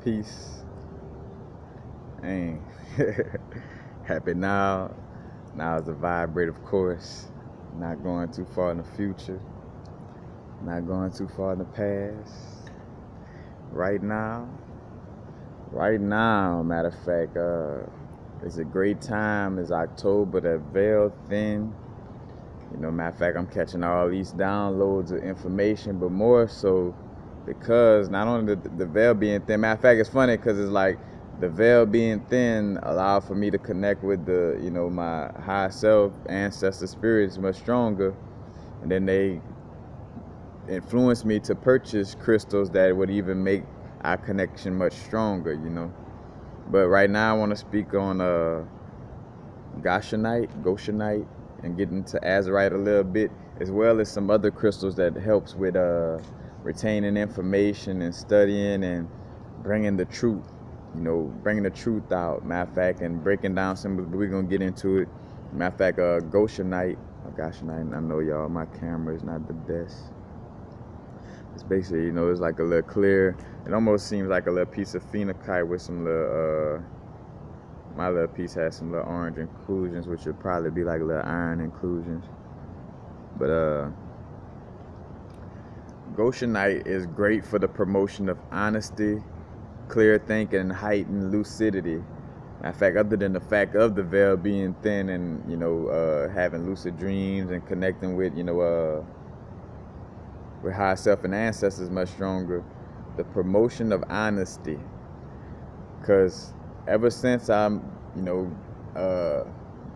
Peace. And happy now. Now is a vibrate, of course. Not going too far in the future. Not going too far in the past. Right now. Right now, matter of fact, it's a great time. It's October, that veil thin. Matter of fact, I'm catching all these downloads of information, but more so because not only the veil being thin, matter of fact, it's funny because it's like the veil being thin allowed for me to connect with my high self, ancestor spirits much stronger. And then they influenced me to purchase crystals that would even make our connection much stronger. But right now I want to speak on Goshenite, and get into Azurite a little bit, as well as some other crystals that helps with retaining information and studying and bringing the truth, bringing the truth out. Matter of fact, and breaking down some, but we're gonna get into it. Matter of fact, Goshenite. I know y'all, my camera is not the best. It's basically, it's like a little clear. It almost seems like a little piece of phenocite with some little my little piece has some little orange inclusions, which would probably be like little iron inclusions. But Goshenite is great for the promotion of honesty, clear thinking, and heightened lucidity. In fact, other than the fact of the veil being thin and having lucid dreams and connecting with higher self and ancestors much stronger, the promotion of honesty. Because ever since I'm, the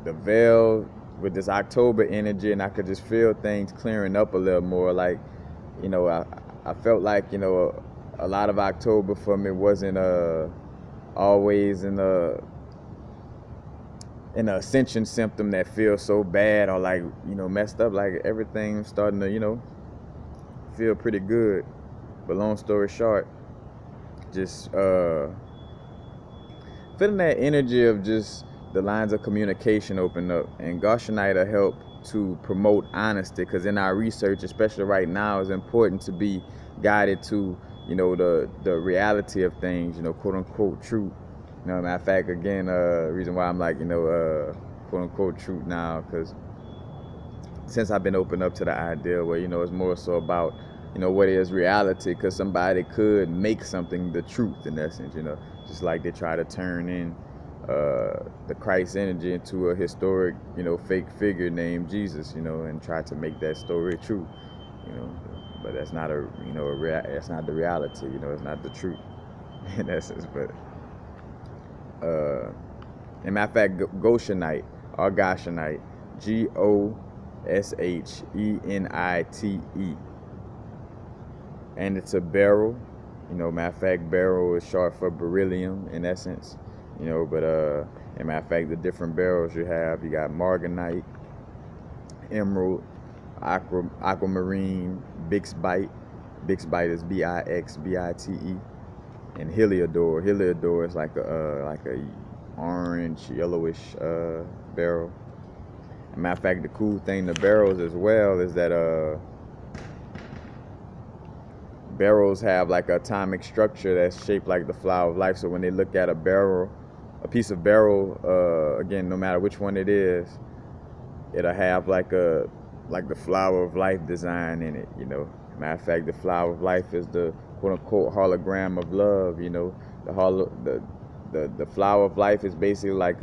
veil with this October energy, and I could just feel things clearing up a little more. Like, I felt like, a lot of October for me wasn't always in an ascension symptom that feels so bad or like, messed up. Like everything's starting to, feel pretty good. But long story short, just feeling that energy of just the lines of communication open up, and Goshenite will help to promote honesty, because in our research, especially right now, it's important to be guided to the reality of things, quote unquote truth. Matter of fact, again, reason why I'm like quote unquote truth now, because since I've been opened up to the idea where it's more so about what is reality, because somebody could make something the truth in essence, just like they try to turn in the Christ energy into a historic fake figure named Jesus, and try to make that story true, but that's not that's not the reality, it's not the truth in essence. But in matter of fact, Goshenite or Goshenite, Goshenite, and it's a beryl. Matter of fact, beryl is short for beryllium in essence. But in matter of fact, the different beryls you got marganite, emerald, aquamarine, bixbite. Bixbite is Bixbite, and heliodor. Heliodor is like a orange, yellowish beryl. Matter of fact, the cool thing to beryls as well is that beryls have like an atomic structure that's shaped like the flower of life. So when they look at a piece of beryl, again, no matter which one it is, it'll have like the flower of life design in it. Matter of fact, the flower of life is the quote unquote hologram of love. The flower of life is basically like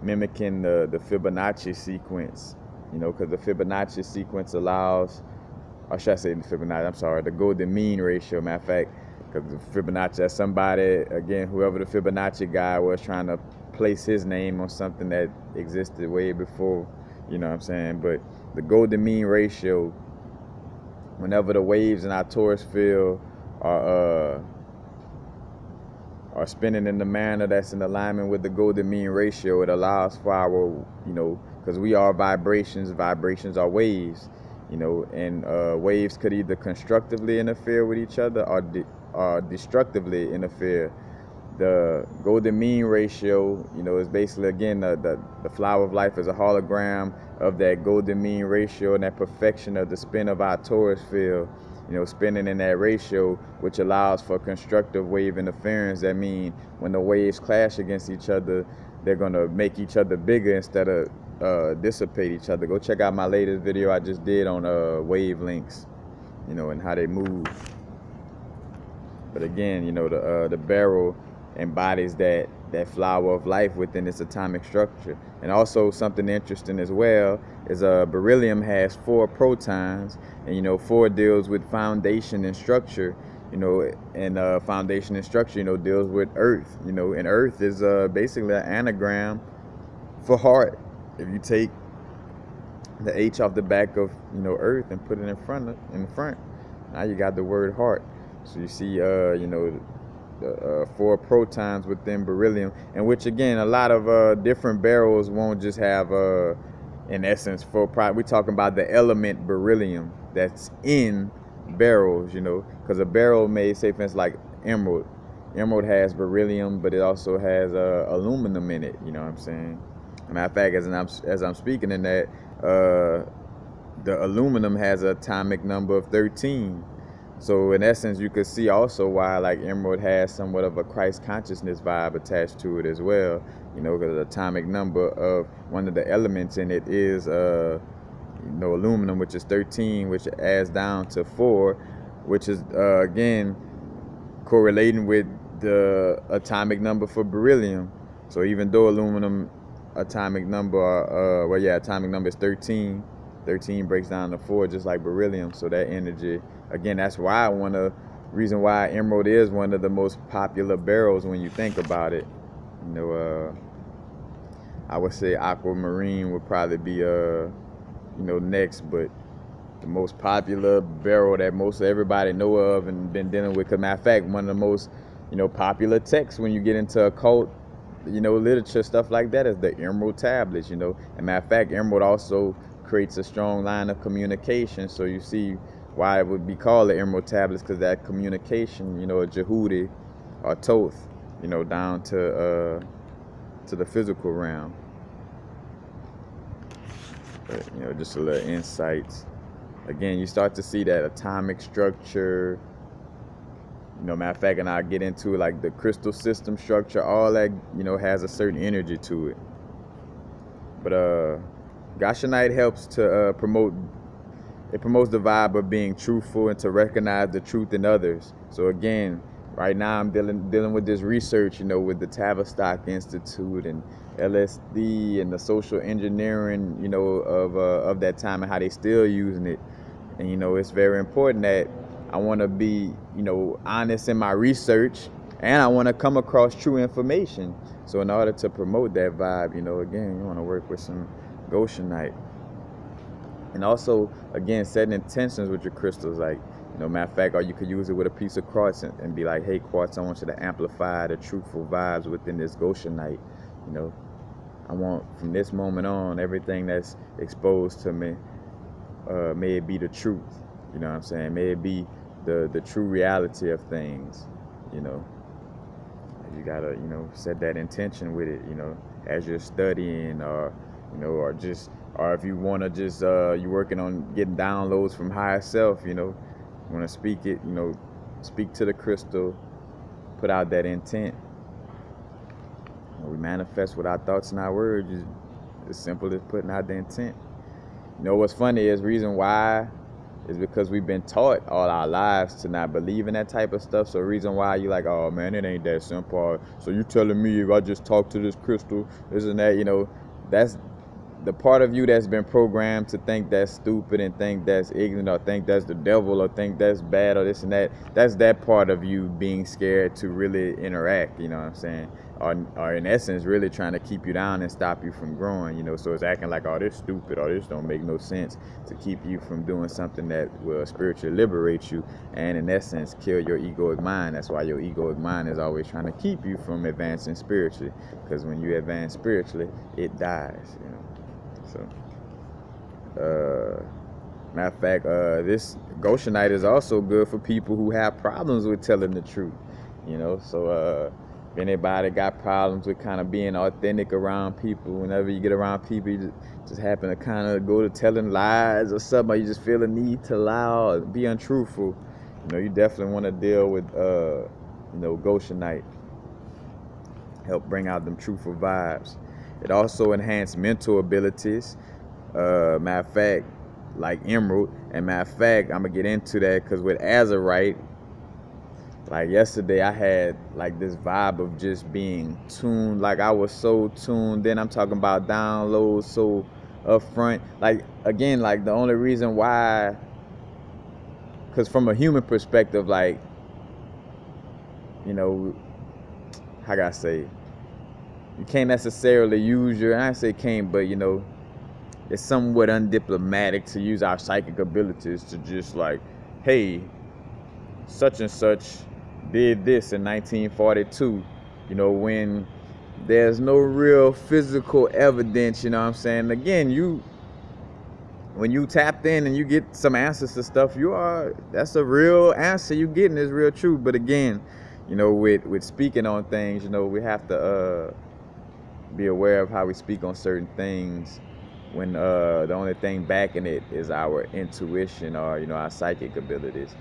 mimicking the Fibonacci sequence. Because the Fibonacci sequence allows, or should I say the golden mean ratio. Matter of fact, because the Fibonacci, that's somebody, again, whoever the Fibonacci guy was, trying to place his name on something that existed way before, what I'm saying? But the golden mean ratio, whenever the waves in our torus field are spinning in the manner that's in alignment with the golden mean ratio, it allows for our, because we are vibrations are waves, and waves could either constructively interfere with each other or destructively interfere. The golden mean ratio, is basically, again, the flower of life is a hologram of that golden mean ratio and that perfection of the spin of our torus field. spinning in that ratio, which allows for constructive wave interference. That means when the waves clash against each other, they're gonna make each other bigger instead of dissipate each other. Go check out my latest video I just did on wavelengths, and how they move. But again, the barrel embodies that flower of life within its atomic structure. And also something interesting as well is beryllium has 4 protons, and 4 deals with foundation and structure. And foundation and structure, deals with earth. And earth is basically an anagram for heart. If you take the H off the back of earth and put it in front, now you got the word heart. So you see, the 4 protons within beryllium, and which again, a lot of different barrels won't just have, in essence, 4 we're talking about the element beryllium that's in barrels, because a barrel may, say for instance, like emerald. Emerald has beryllium, but it also has aluminum in it. You know what I'm saying? Matter of fact, as I'm speaking in that, the aluminum has an atomic number of 13. So in essence, you could see also why like emerald has somewhat of a Christ consciousness vibe attached to it as well. Because the atomic number of one of the elements in it is aluminum, which is 13, which adds down to 4, which is again correlating with the atomic number for beryllium. So even though aluminum atomic number atomic number is 13, 13 breaks down to 4 just like beryllium. So that energy, again, that's why reason why emerald is one of the most popular barrels when you think about it. I would say aquamarine would probably be next, but the most popular barrel that most everybody know of and been dealing with, because matter of fact, one of the most popular texts when you get into occult literature, stuff like that, is the emerald tablets. And matter of fact, emerald also creates a strong line of communication. So you see why it would be called the emerald tablets, because that communication, a Jehudi or Toth, down to the physical realm. But, just a little insights. Again, you start to see that atomic structure. Matter of fact, and I'll get into like the crystal system structure, all that, has a certain energy to it. But Goshenite helps to promotes the vibe of being truthful and to recognize the truth in others. So again, right now I'm dealing with this research, with the Tavistock Institute and LSD and the social engineering, of that time and how they still using it. And it's very important that I want to be, honest in my research, and I want to come across true information. So in order to promote that vibe, again, you want to work with some Goshenite. And also, again, setting intentions with your crystals. Like, matter of fact, or you could use it with a piece of quartz and be like, hey, quartz, I want you to amplify the truthful vibes within this Goshenite. I want from this moment on, everything that's exposed to me, may it be the truth. You know what I'm saying? May it be the true reality of things. You gotta, set that intention with it, as you're studying, or if you want to just, you're working on getting downloads from higher self, you want to speak it, speak to the crystal, put out that intent. We manifest with our thoughts and our words, just as simple as putting out the intent. What's funny is reason why is because we've been taught all our lives to not believe in that type of stuff. So the reason why you like, oh man, it ain't that simple. So you telling me if I just talk to this crystal, this and that, that's the part of you that's been programmed to think that's stupid and think that's ignorant or think that's the devil or think that's bad or this and that. That's that part of you being scared to really interact, you know what I'm saying? Or in essence, really trying to keep you down and stop you from growing, so it's acting like, oh, this stupid, or this don't make no sense, to keep you from doing something that will spiritually liberate you and in essence kill your egoic mind. That's why your egoic mind is always trying to keep you from advancing spiritually, because when you advance spiritually, it dies, So matter of fact, this Goshenite is also good for people who have problems with telling the truth, So If anybody got problems with kind of being authentic around people, whenever you get around people, you just happen to kind of go to telling lies or something, or you just feel a need to lie or be untruthful, you definitely want to deal with, Goshenite. Help bring out them truthful vibes. It also enhances mental abilities. Matter of fact, like emerald. And matter of fact, I'm gonna get into that because with Azurite, like yesterday, I had like this vibe of just being tuned. Like I was so tuned in. I'm talking about downloads so upfront. Like again, like the only reason why, because from a human perspective, like how can I say, you can't necessarily use your. I say can't, but it's somewhat undiplomatic to use our psychic abilities to just like, hey, such and such did this in 1942, when there's no real physical evidence, you know what I'm saying? Again, when you tapped in and you get some answers to stuff, that's a real answer you getting is real truth. But again, with speaking on things, we have to be aware of how we speak on certain things when the only thing backing it is our intuition or our psychic abilities.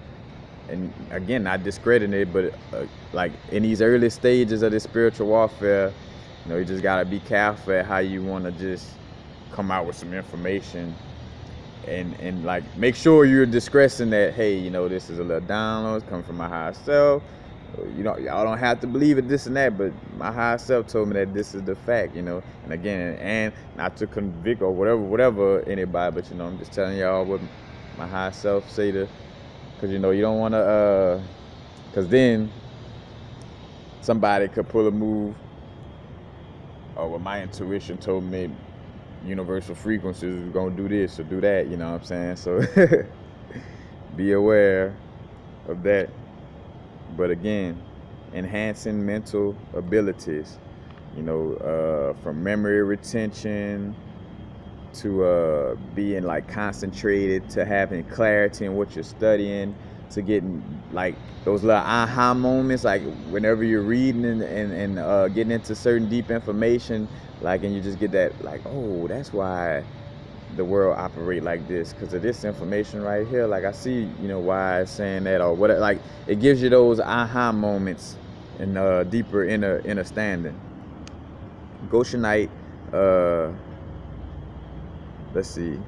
And again, not discrediting it, but like in these early stages of this spiritual warfare, you just gotta be careful at how you want to just come out with some information, and like make sure you're discretion that, hey, this is a little download, it's coming from my higher self. Y'all don't have to believe it, this and that, but my higher self told me that this is the fact, And again, and not to convict or whatever anybody, but I'm just telling y'all what my higher self say to. Because, you don't want to, because then somebody could pull a move, or what my intuition told me, universal frequencies is going to do this or do that, you know what I'm saying? So be aware of that. But again, enhancing mental abilities, from memory retention to being like concentrated, to having clarity in what you're studying, to getting like those little aha moments, like whenever you're reading and getting into certain deep information, like, and you just get that like, oh, that's why the world operate like this, because of this information right here. Like I see, why it's saying that, or what. Like it gives you those aha moments and deeper understanding. Goshenite, let's see,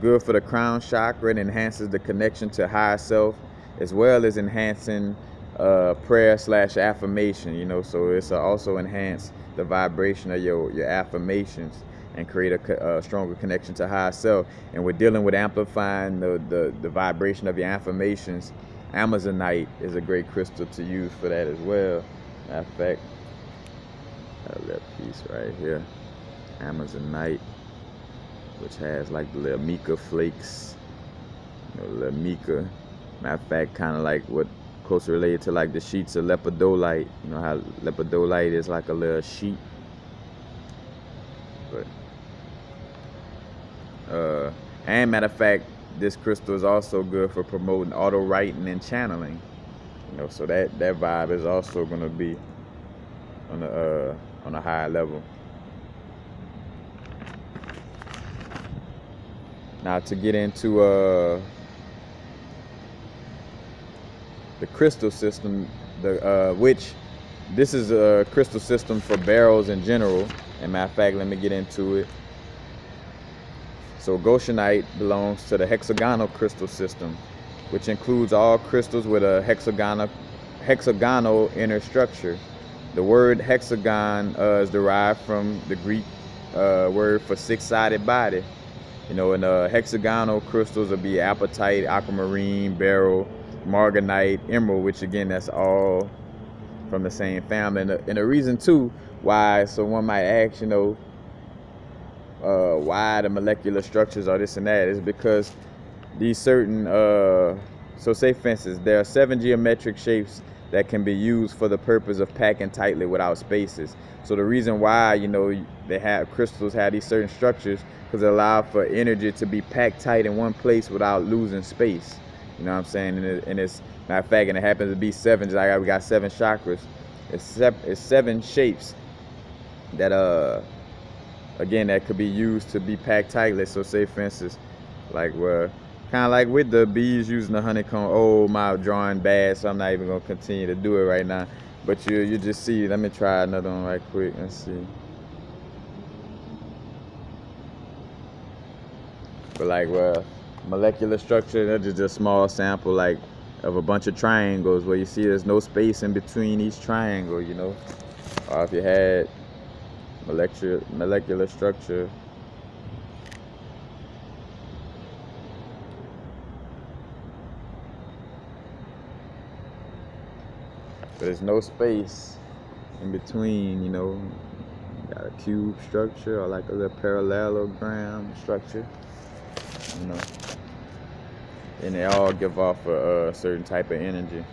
good for the crown chakra and enhances the connection to higher self, as well as enhancing prayer/affirmation. So it's also enhance the vibration of your affirmations and create a stronger connection to higher self. And we're dealing with amplifying the vibration of your affirmations. Amazonite is a great crystal to use for that as well. Matter of fact, I have that piece right here, Amazonite, which has like the little mica flakes, little mica. Matter of fact, kind of like what closely related to like the sheets of lepidolite. You know how lepidolite is like a little sheet. But and matter of fact, this crystal is also good for promoting auto writing and channeling. So that vibe is also going to be on a higher level. Now to get into the crystal system, which this is a crystal system for barrels in general. And matter of fact, let me get into it. So Goshenite belongs to the hexagonal crystal system, which includes all crystals with a hexagonal inner structure. The word hexagon is derived from the Greek word for six-sided body. And hexagonal crystals will be apatite, aquamarine, beryl, marganite, emerald, which again, that's all from the same family. And the reason too why, so one might ask, why the molecular structures are this and that, is because these certain, so say for instance, there are 7 geometric shapes that can be used for the purpose of packing tightly without spaces. So the reason why, they have crystals have these certain structures, because it allows for energy to be packed tight in one place without losing space. You know what I'm saying? And it's Matter of fact, and it happens to be 7. Just like we got 7 chakras. It's 7 shapes that again, that could be used to be packed tightly. So say for instance, like kind of like with the bees using the honeycomb. Oh, my drawing bad, so I'm not even gonna continue to do it right now. But you just see. Let me try another one right quick. Let's see. But like molecular structure, that's just a small sample like of a bunch of triangles where you see there's no space in between each triangle, you know. Or if you had molecular structure. But there's no space in between, you know. You got a cube structure or like a little parallelogram structure, you know. And they all give off a certain type of energy.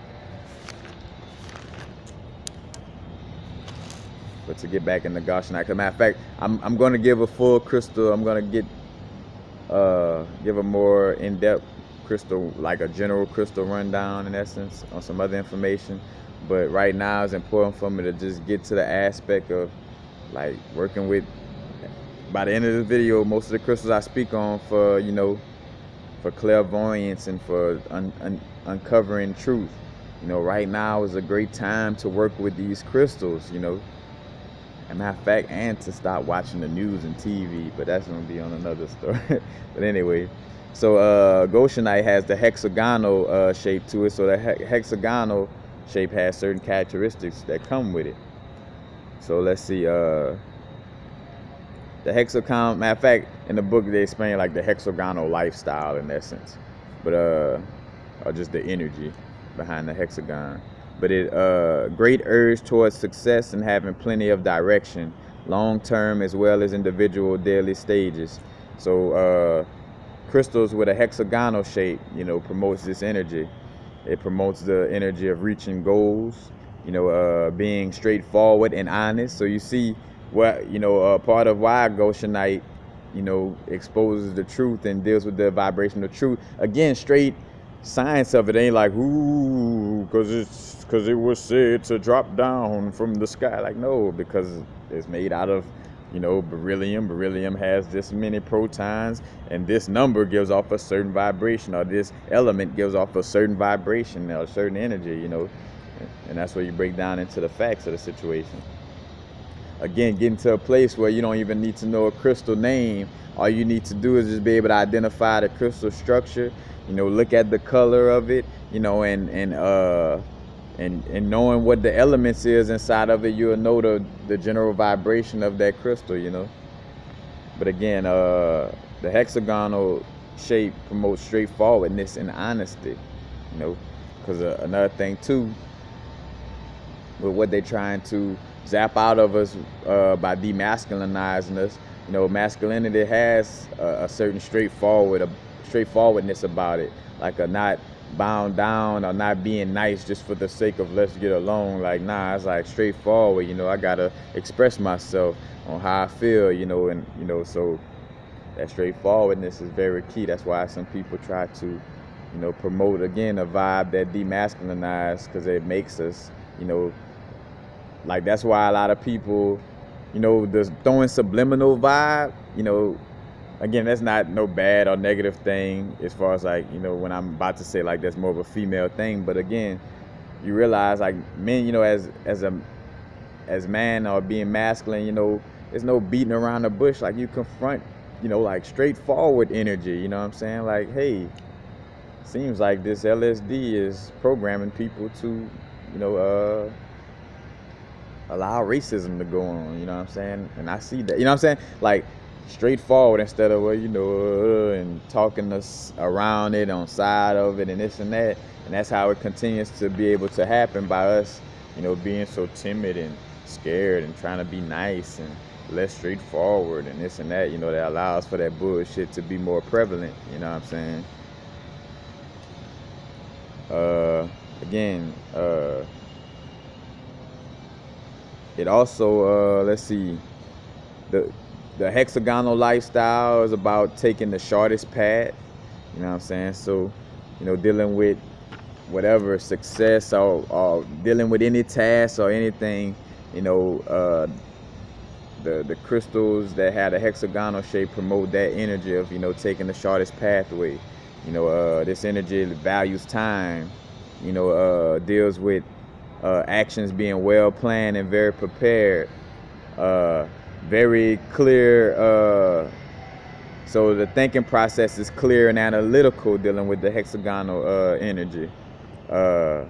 But to get back in the Goshenite, as a matter of fact, I'm going to give a full crystal. I'm going to give a more in-depth crystal, like a general crystal rundown in essence, on some other information. But right now it's important for me to just get to the aspect of like working with, by the end of this video, most of the crystals I speak on for, you know, for clairvoyance and for uncovering truth. You know, right now is a great time to work with these crystals, you know. As a matter of fact, and to stop watching the news and TV, but that's gonna be on another story. But anyway, so Goshenite has the hexagonal shape to it. So the hexagonal shape has certain characteristics that come with it. So let's see, the hexagon. Matter of fact, in the book they explain like the hexagonal lifestyle in essence, but or just the energy behind the hexagon. But it great urge towards success and having plenty of direction, long term as well as individual daily stages. So crystals with a hexagonal shape, you know, promotes this energy. It promotes the energy of reaching goals, you know, being straightforward and honest. So you see what, you know, part of why Goshenite, you know, exposes the truth and deals with the vibration of truth. Again, straight science of it ain't like, ooh, because it was said to drop down from the sky. Like, no, because it's made out of, you know, beryllium. Beryllium has this many protons, and this number gives off a certain vibration, or this element gives off a certain vibration or a certain energy, you know. And that's where you break down into the facts of the situation. Again, getting to a place where you don't even need to know a crystal name. All you need to do is just be able to identify the crystal structure, you know, look at the color of it, you know, and knowing what the elements is inside of it, you'll know the general vibration of that crystal, you know. But again, the hexagonal shape promotes straightforwardness and honesty, you know, because another thing too, with what they're trying to zap out of us by demasculinizing us, you know, masculinity has a certain straightforwardness about it, like a not bound down or not being nice just for the sake of let's get along. Like, nah, it's like straightforward, you know. I gotta express myself on how I feel, you know. And you know, so that straightforwardness is very key. That's why some people try to, you know, promote again a vibe that demasculinized, because it makes us, you know, like, that's why a lot of people, you know, the throwing subliminal vibe, you know, again, that's not no bad or negative thing as far as like, you know, when I'm about to say like that's more of a female thing. But again, you realize like men, you know, as man or being masculine, you know, there's no beating around the bush. Like, you confront, you know, like straightforward energy, you know what I'm saying? Like, hey, seems like this LSD is programming people to, you know, allow racism to go on, you know what I'm saying? And I see that, you know what I'm saying? Like, straightforward instead of, well, you know, and talking us around it, on side of it, and this and that. And that's how it continues to be able to happen by us, you know, being so timid and scared and trying to be nice and less straightforward and this and that, you know, that allows for that bullshit to be more prevalent, you know what I'm saying? Again, it also, let's see, the hexagonal lifestyle is about taking the shortest path, you know what I'm saying? So, you know, dealing with whatever success or dealing with any task or anything, you know, the crystals that had a hexagonal shape promote that energy of, you know, taking the shortest pathway. You know, this energy values time, you know, deals with actions being well planned and very prepared, uh, very clear. So the thinking process is clear and analytical, dealing with the hexagonal energy. Uh,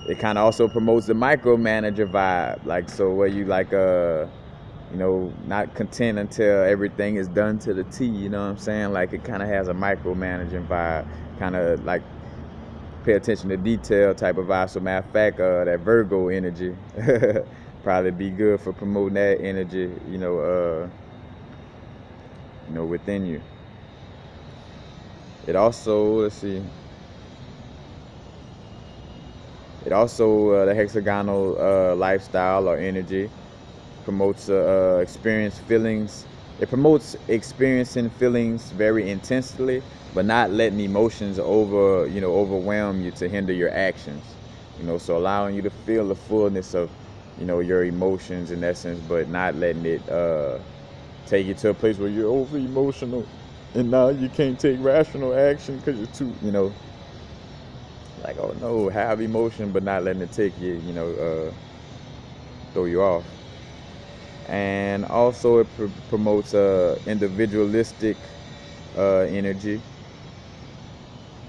it kind of also promotes the micromanager vibe, like, so where you like you know, not content until everything is done to the T. You know what I'm saying? Like, it kind of has a micromanaging vibe, kind of like pay attention to detail type of vibe. So matter of fact, that Virgo energy probably be good for promoting that energy, you know, within you. It also, let's see, it also the hexagonal lifestyle or energy promotes experience feelings. It promotes experiencing feelings very intensely, but not letting emotions overwhelm you to hinder your actions. You know, so allowing you to feel the fullness of, you know, your emotions in essence, but not letting it take you to a place where you're over emotional, and now you can't take rational action because you're too, you know, like, oh no, have emotion, but not letting it take you, you know, throw you off. And also it promotes individualistic energy.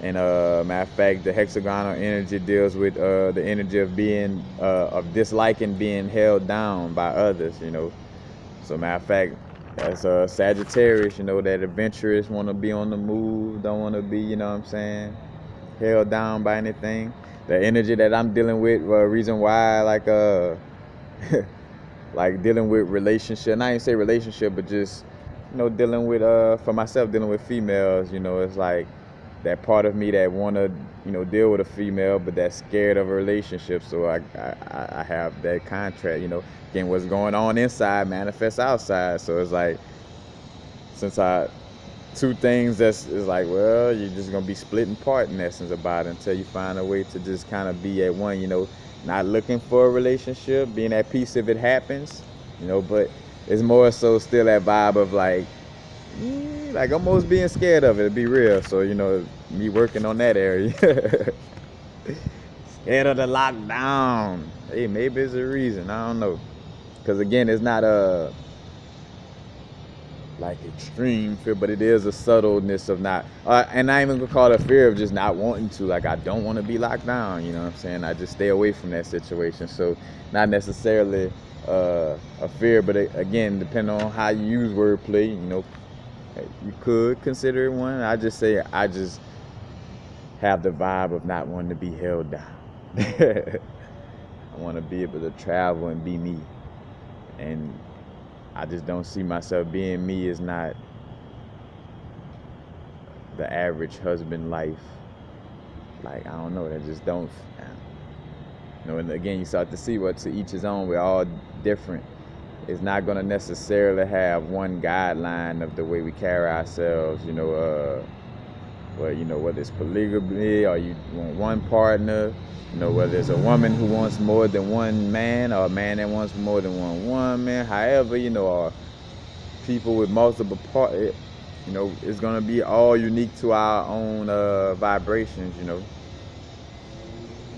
And matter of fact, the hexagonal energy deals with the energy of being of disliking being held down by others, you know. So matter of fact, that's Sagittarius, you know, that adventurous, want to be on the move, don't want to be, you know what I'm saying, held down by anything. The energy that I'm dealing with, reason why, like like dealing with relationship, not even say relationship, but just, you know, dealing with for myself, dealing with females, you know, it's like that part of me that want to, you know, deal with a female, but that's scared of a relationship. So I have that contract, you know. Again, what's going on inside manifests outside. So it's like, since I two things that's is like, well, you're just gonna be split apart in essence about it until you find a way to just kind of be at one, you know, not looking for a relationship, being at peace if it happens, you know, but it's more so still that vibe of like almost being scared of it, to be real. So, you know, me working on that area. Scared of the lockdown. Hey, maybe it's a reason. I don't know. Because again, it's not like extreme fear, but it is a subtleness of not, and I ain't even gonna call it a fear of just not wanting to. Like, I don't want to be locked down. You know what I'm saying? I just stay away from that situation. So, not necessarily a fear, but again, depending on how you use wordplay, you know, you could consider it one. I just say I just have the vibe of not wanting to be held down. I want to be able to travel and be me, and I just don't see myself being me is not the average husband life. Like, I don't know, that just don't, you know. And again, you start to see what to each his own. We're all different. It's not going to necessarily have one guideline of the way we carry ourselves, you know. Well, you know, whether it's polygamy or you want one partner, you know, whether it's a woman who wants more than one man or a man that wants more than one woman, however, you know, or people with multiple partners, you know, it's going to be all unique to our own vibrations, you know.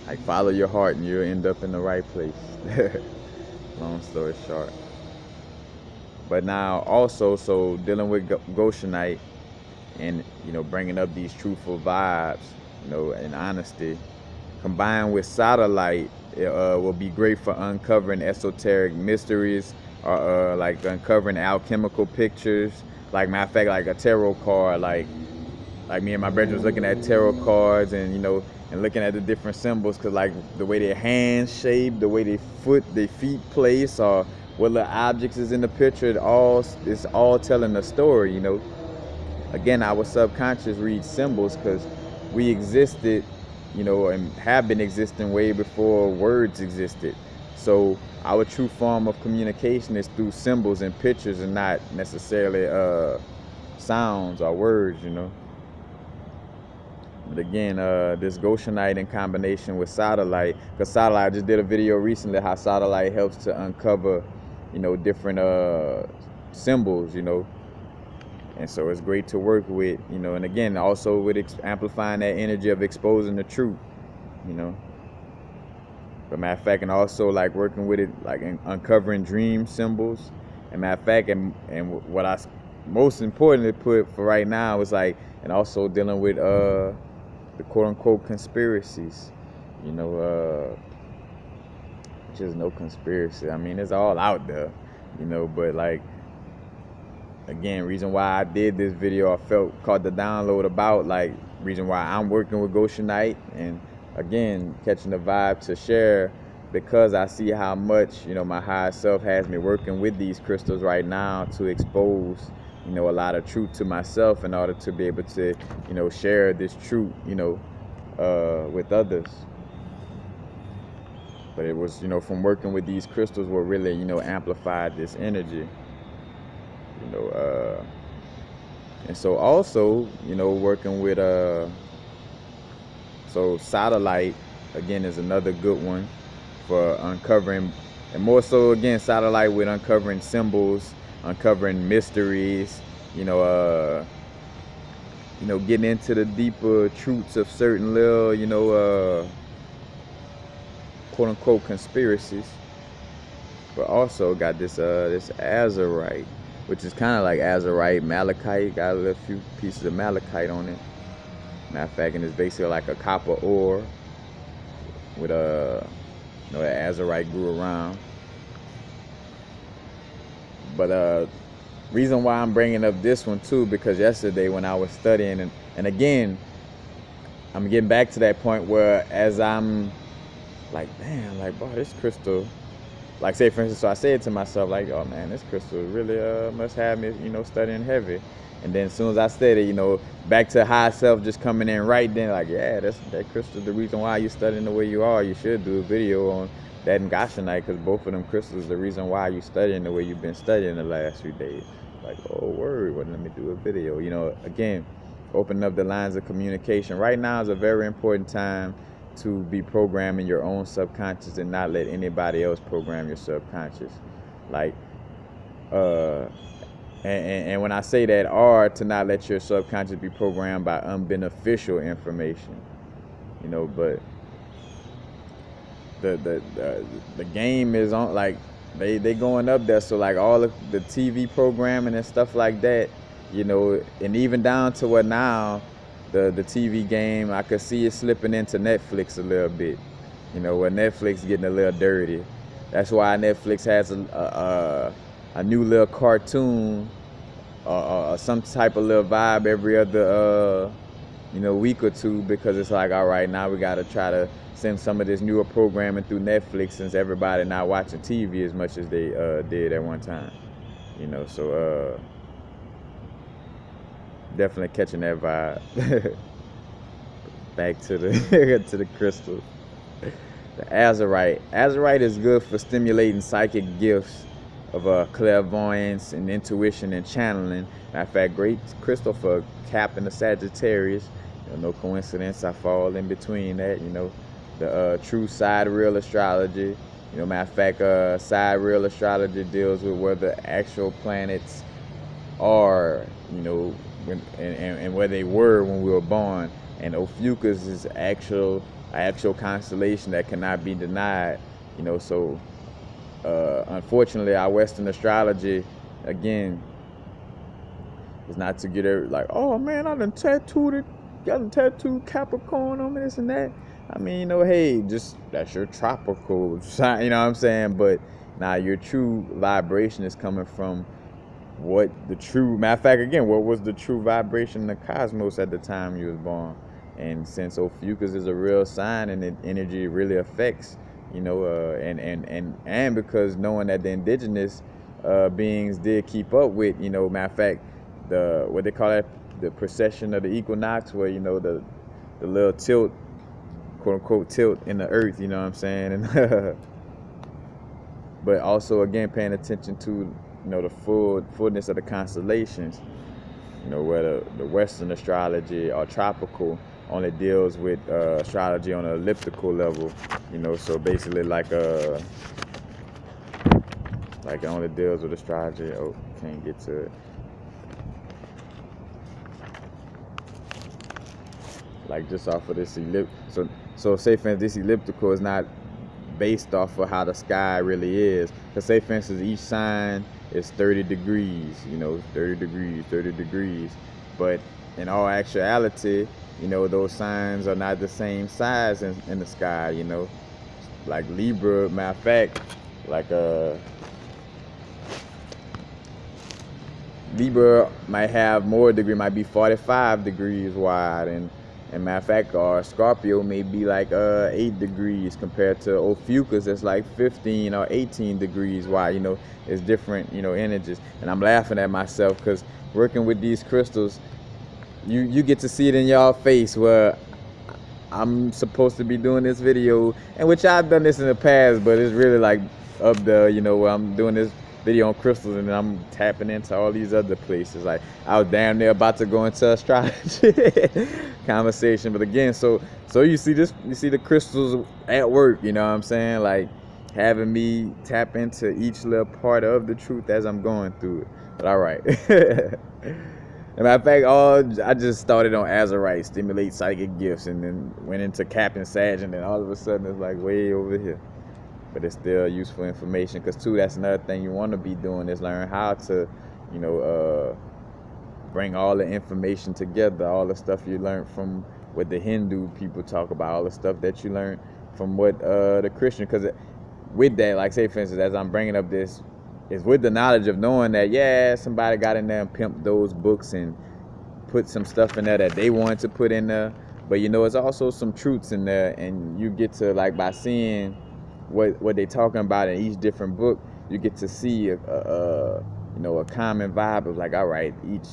Like, follow your heart and you'll end up in the right place. Long story short. But now also, so dealing with Goshenite and, you know, bringing up these truthful vibes, you know, and honesty, combined with satellite, it will be great for uncovering esoteric mysteries or like uncovering alchemical pictures. Like, matter of fact, like a tarot card, like me and my brother was looking at tarot cards and, you know, and looking at the different symbols, because like the way their hands shape, the way their feet place, or what little objects is in the picture, it's all telling a story, you know. Again, our subconscious reads symbols because we existed, you know, and have been existing way before words existed. So our true form of communication is through symbols and pictures and not necessarily sounds or words, you know. But again, this Goshenite in combination with satellite, because satellite, I just did a video recently how satellite helps to uncover, different symbols, and so it's great to work with, and again, also with amplifying that energy of exposing the truth, you know. But matter of fact, and also like working with it, like uncovering dream symbols. And matter of fact, and what I most importantly put for right now is like, and also dealing with the quote unquote conspiracies, just no conspiracy. I mean, it's all out there, but like, again, reason why I did this video, I felt caught the download about, like, reason why I'm working with Goshenite, and again, catching the vibe to share, because I see how much, my higher self has me working with these crystals right now to expose, a lot of truth to myself in order to be able to, share this truth, with others. But it was, from working with these crystals what really, amplified this energy. And so also, working with so satellite again is another good one for uncovering, and more so again satellite with uncovering symbols, uncovering mysteries, getting into the deeper truths of certain little, quote unquote conspiracies. But also got this Azurite, which is kind of like Azurite, malachite. Got a little few pieces of malachite on it. Matter of fact, and it's basically like a copper ore with that Azurite grew around. But reason why I'm bringing up this one too, because yesterday when I was studying, and again, I'm getting back to that point where as I'm like, damn, like, bro, this crystal, like, say for instance, so I said to myself, like, oh man, this crystal really must have me, studying heavy. And then as soon as I studied, back to high self just coming in right then, like, yeah, that crystal, the reason why you're studying the way you are. You should do a video on that in Goshenite, because both of them crystals the reason why you're studying the way you've been studying the last few days. Like, oh word, well, let me do a video. Again, opening up the lines of communication. Right now is a very important time to be programming your own subconscious and not let anybody else program your subconscious. Like, and when I say that, or to not let your subconscious be programmed by unbeneficial information, but the game is on, like, they going up there, so like all of the TV programming and stuff like that, and even down to what now, the TV game, I could see it slipping into Netflix a little bit, where Netflix getting a little dirty. That's why Netflix has a new little cartoon, some type of little vibe every other week or two, because it's like, all right, now we got to try to send some of this newer programming through Netflix, since everybody not watching TV as much as they did at one time, so definitely catching that vibe. Back to the to the crystal. The Azurite. Azurite is good for stimulating psychic gifts of clairvoyance and intuition and channeling. Matter of fact, great crystal for Cap and the Sagittarius. No coincidence, I fall in between that. The true sidereal astrology. Matter of fact, sidereal astrology deals with where the actual planets are, and where they were when we were born. And Ophiuchus is actual constellation that cannot be denied. So unfortunately, our Western astrology, again, is not to get it like, oh man, I done tattooed Capricorn on me, this and that. I mean, hey, just that's your tropical sign, you know what I'm saying? But now your true vibration is coming from what the true, matter of fact, again, what was the true vibration in the cosmos at the time you was born. And since Ophiuchus is a real sign and the energy really affects, and because knowing that the indigenous beings did keep up with, matter of fact, the, what they call it, the precession of the equinox, where, the little tilt, quote unquote tilt in the earth, you know what I'm saying? And but also, again, paying attention to, the fullness of the constellations, where the Western astrology are tropical, only deals with astrology on an elliptical level, you know. So basically, like it only deals with astrology. Oh, can't get to it. Like just off of this so say for instance, this elliptical is not based off of how the sky really is. Because say for instance, each sign is 30 degrees, you know, 30 degrees, 30 degrees. But in all actuality, you know, those signs are not the same size in the sky, you know. Like Libra, matter of fact, like Libra might have more degree, might be 45 degrees wide, and matter of fact, our Scorpio may be like 8 degrees compared to Ophiuchus that's like 15 or 18 degrees wide. You know, it's different, you know, energies. And I'm laughing at myself because working with these crystals, you get to see it in y'all face where I'm supposed to be doing this video, and which I've done this in the past, but it's really like up there, you know, where I'm doing this video on crystals and I'm tapping into all these other places. Like I was damn near about to go into astrology conversation, but again, so you see this, you see the crystals at work, you know what I'm saying? Like having me tap into each little part of the truth as I'm going through it. But all right. As a matter of fact, I just started on Azurite, stimulate psychic gifts, and then went into Captain Sag, and then all of a sudden it's like way over here. But it's still useful information, because too, that's another thing you want to be doing is learn how to, you know, bring all the information together, all the stuff you learned from what the Hindu people talk about, all the stuff that you learned from what the Christian, because with that, like say for instance, as I'm bringing up this, is with the knowledge of knowing that, yeah, somebody got in there and pimped those books and put some stuff in there that they wanted to put in there. But you know, it's also some truths in there, and you get to, like, by seeing what they talking about in each different book, you get to see you know, a common vibe of like, all right, each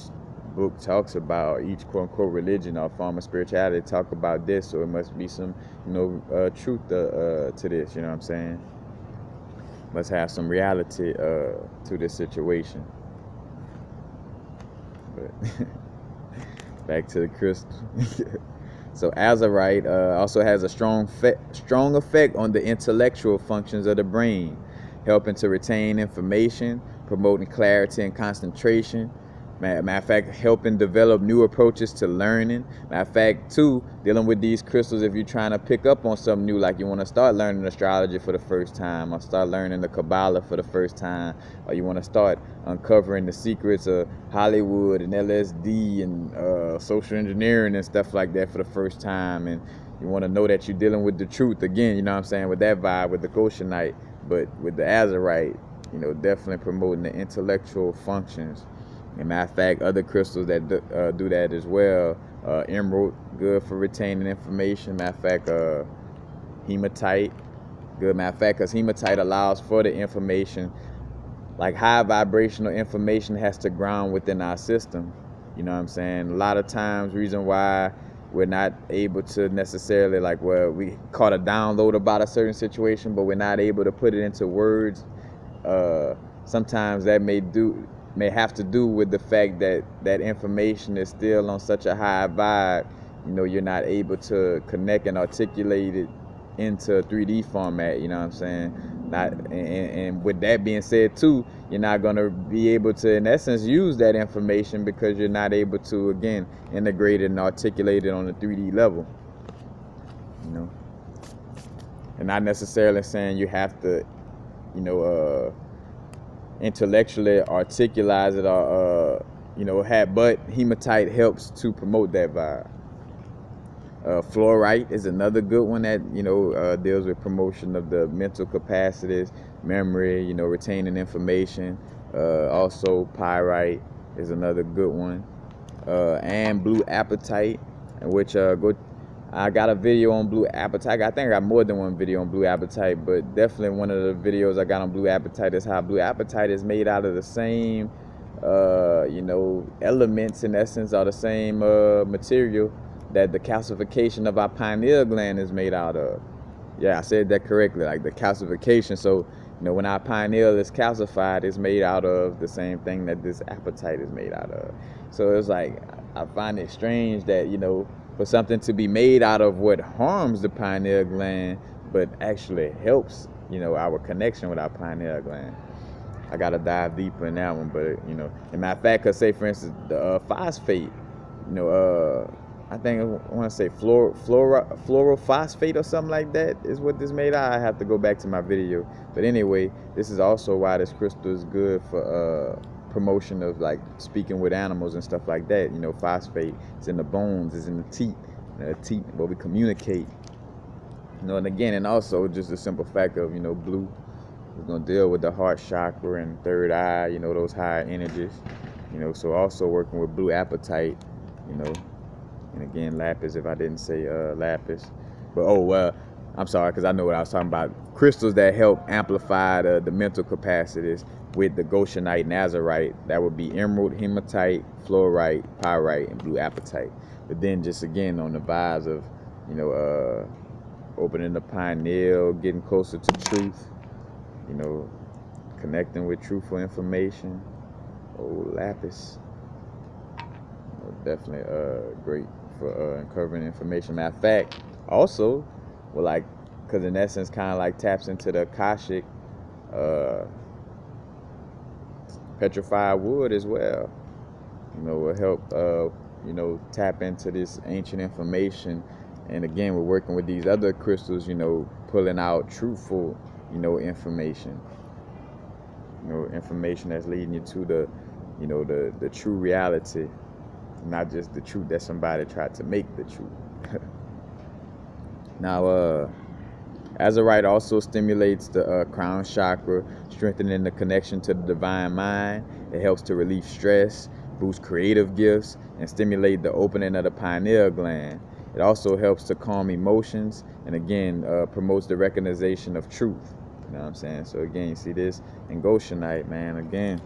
book talks about, each quote unquote religion or form of spirituality talk about this, so it must be some, you know, truth to this, you know what I'm saying? Must have some reality to this situation. But back to the crystal. So Azurite also has a strong effect on the intellectual functions of the brain, helping to retain information, promoting clarity and concentration. Matter of fact, helping develop new approaches to learning. Matter of fact, too, dealing with these crystals, if you're trying to pick up on something new, like you want to start learning astrology for the first time, or start learning the Kabbalah for the first time, or you want to start uncovering the secrets of Hollywood and LSD and social engineering and stuff like that for the first time, and you want to know that you're dealing with the truth again, you know what I'm saying, with that vibe, with the Goshenite, but with the Azurite, you know, definitely promoting the intellectual functions. And matter of fact, other crystals that do that as well. Emerald, good for retaining information. Matter of fact, hematite, good. Matter of fact, because hematite allows for the information, like high vibrational information has to ground within our system. You know what I'm saying? A lot of times, reason why we're not able to necessarily, like, well, we caught a download about a certain situation, but we're not able to put it into words. Sometimes that may have to do with the fact that that information is still on such a high vibe, you know, you're not able to connect and articulate it into a 3D format, you know what I'm saying? And with that being said too, you're not going to be able to, in essence, use that information because you're not able to, again, integrate it and articulate it on a 3D level, you know? And not necessarily saying you have to, you know, intellectually articulate it or you know, but hematite helps to promote that vibe. Fluorite is another good one that, you know, deals with promotion of the mental capacities, memory, you know, retaining information. Also pyrite is another good one, and blue apatite, which I got a video on blue apatite. I think I got more than one video on blue apatite, but definitely one of the videos I got on blue apatite is how blue apatite is made out of the same, you know, elements, in essence, or the same material that the calcification of our pineal gland is made out of. Yeah, I said that correctly, like the calcification. So, you know, when our pineal is calcified, it's made out of the same thing that this apatite is made out of. So it's like, I find it strange that, you know, for something to be made out of what harms the pineal gland, but actually helps, our connection with our pineal gland. I gotta dive deeper in that one, but in matter of fact, cause say for instance the phosphate, you know, I think I want to say fluorophosphate or something like that is what this made out. I have to go back to my video, but anyway, this is also why this crystal is good for promotion of like speaking with animals and stuff like that. Phosphate is in the bones, is in the teeth, where we communicate. And again, and also just the simple fact of blue. We're gonna deal with the heart chakra and third eye, those higher energies. So also working with blue apatite, and again lapis if I didn't say lapis. But I'm sorry, because I know what I was talking about. Crystals that help amplify the mental capacities with the Goshenite and Azurite. That would be emerald, hematite, fluorite, pyrite, and blue apatite. But then just again on the vibes of, opening the pineal, getting closer to truth, connecting with truthful information. Lapis. Definitely great for uncovering information. Matter of fact, also, because in essence kind of like taps into the Akashic petrified wood as well. Will help tap into this ancient information. And again, we're working with these other crystals, pulling out truthful, information. Information that's leading you to the true reality, not just the truth that somebody tried to make the truth. Now, Azurite also stimulates the crown chakra, strengthening the connection to the divine mind. It helps to relieve stress, boost creative gifts, and stimulate the opening of the pineal gland. It also helps to calm emotions, and again, promotes the recognition of truth. You know what I'm saying? So again, you see this in Goshenite, man. Again,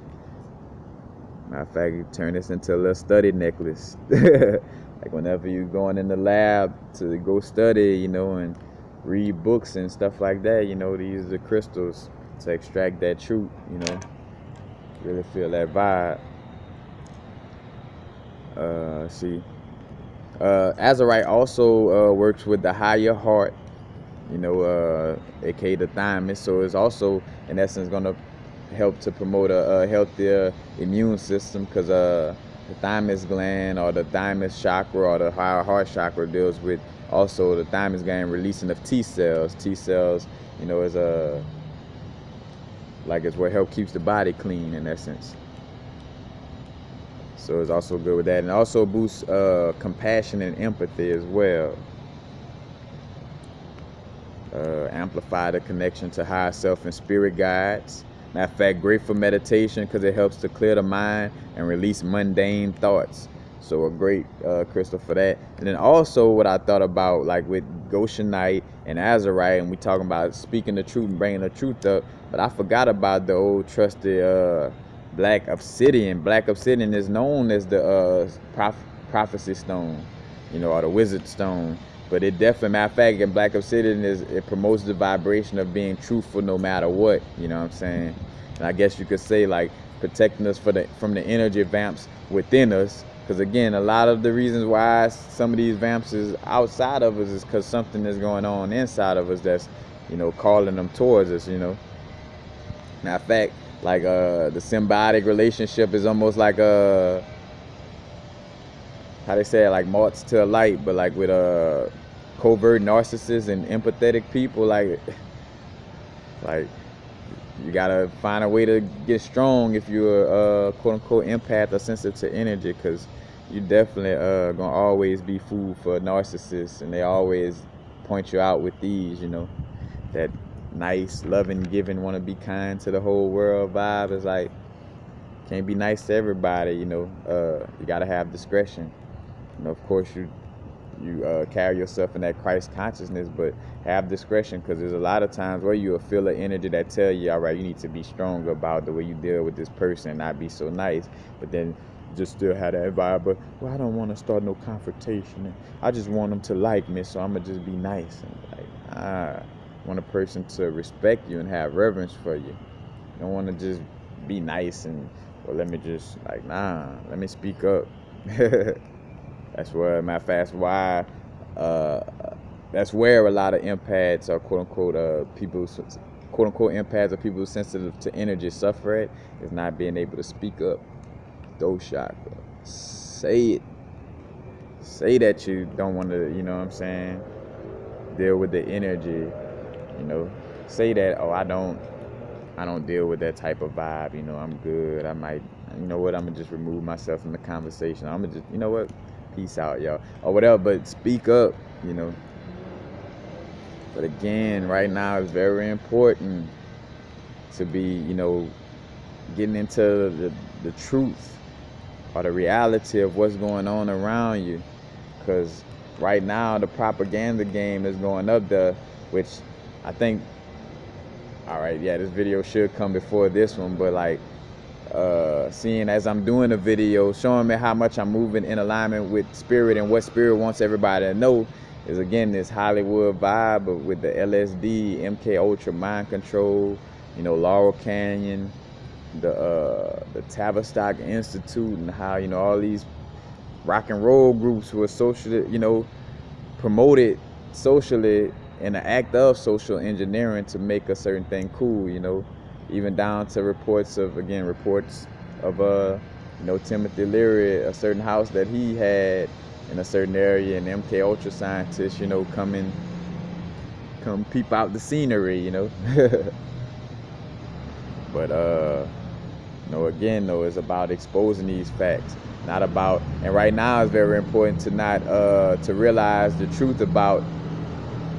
matter of fact, you turn this into a little study necklace. Like whenever you're going in the lab to go study, and read books and stuff like that, these are crystals to extract that truth, really feel that vibe. See, Azurite also works with the higher heart, aka the thymus. So it's also, in essence, going to help to promote a healthier immune system, because the thymus gland or the thymus chakra or the higher heart chakra deals with also the thymus gland releasing of T cells. T cells, is it's what help keeps the body clean in essence. So it's also good with that, and also boosts compassion and empathy as well. Amplify the connection to higher self and spirit guides. Matter of fact, great for meditation because it helps to clear the mind and release mundane thoughts. So a great crystal for that. And then also what I thought about, like with Goshenite and Azurite, and we talking about speaking the truth and bringing the truth up, but I forgot about the old trusted black obsidian. Black obsidian is known as the prophecy stone, or the wizard stone. But it definitely, matter of fact, in black obsidian, it promotes the vibration of being truthful no matter what. You know what I'm saying? And I guess you could say like protecting us from the energy vamps within us. Because again, a lot of the reasons why some of these vamps is outside of us is because something is going on inside of us that's, calling them towards us. Matter of fact, like the symbiotic relationship is almost like how they say it, like moths to a light, but like with covert narcissists and empathetic people, like you gotta find a way to get strong if you're a quote unquote empath or sensitive to energy, because you definitely gonna always be food for narcissists, and they always point you out with these, that nice, loving, giving, want to be kind to the whole world vibe. Is like, can't be nice to everybody, you gotta have discretion. Of course you carry yourself in that Christ consciousness, but have discretion, because there's a lot of times where you'll feel an energy that tell you, all right, you need to be stronger about the way you deal with this person and not be so nice, but then just still have that vibe, but well, I don't want to start no confrontation, I just want them to like me, so I'm gonna just be nice. And I want a person to respect you and have reverence for you. You don't want to just be nice and, well, let me just let me speak up. That's where, matter of fact, uh, that's where a lot of empaths or quote unquote people, quote unquote empaths or people sensitive to energy suffer at, is not being able to speak up. Those chakra. Say it. Say that you don't want to, you know what I'm saying, deal with the energy, you know. Say that, oh, I don't deal with that type of vibe, you know, I'm good. I might, you know what, I'm gonna just remove myself from the conversation. I'm gonna just, you know what, peace out, y'all, or whatever, but speak up, you know. But again, right now it's very important to be, you know, getting into the truth or the reality of what's going on around you. Because right now the propaganda game is going up there, which I think, all right, yeah, this video should come before this one, but like seeing as I'm doing the video, showing me how much I'm moving in alignment with spirit and what spirit wants everybody to know is, again, this Hollywood vibe with the LSD, MK Ultra, mind control, you know, Laurel Canyon, the Tavistock Institute, and how, you know, all these rock and roll groups were socially, you know, promoted socially in the act of social engineering to make a certain thing cool, you know, even down to reports of you know, Timothy Leary, a certain house that he had in a certain area, and MK Ultra scientists, you know, come peep out the scenery, you know. But you know, again though, it's about exposing these facts, not about, and right now it's very important to not to realize the truth about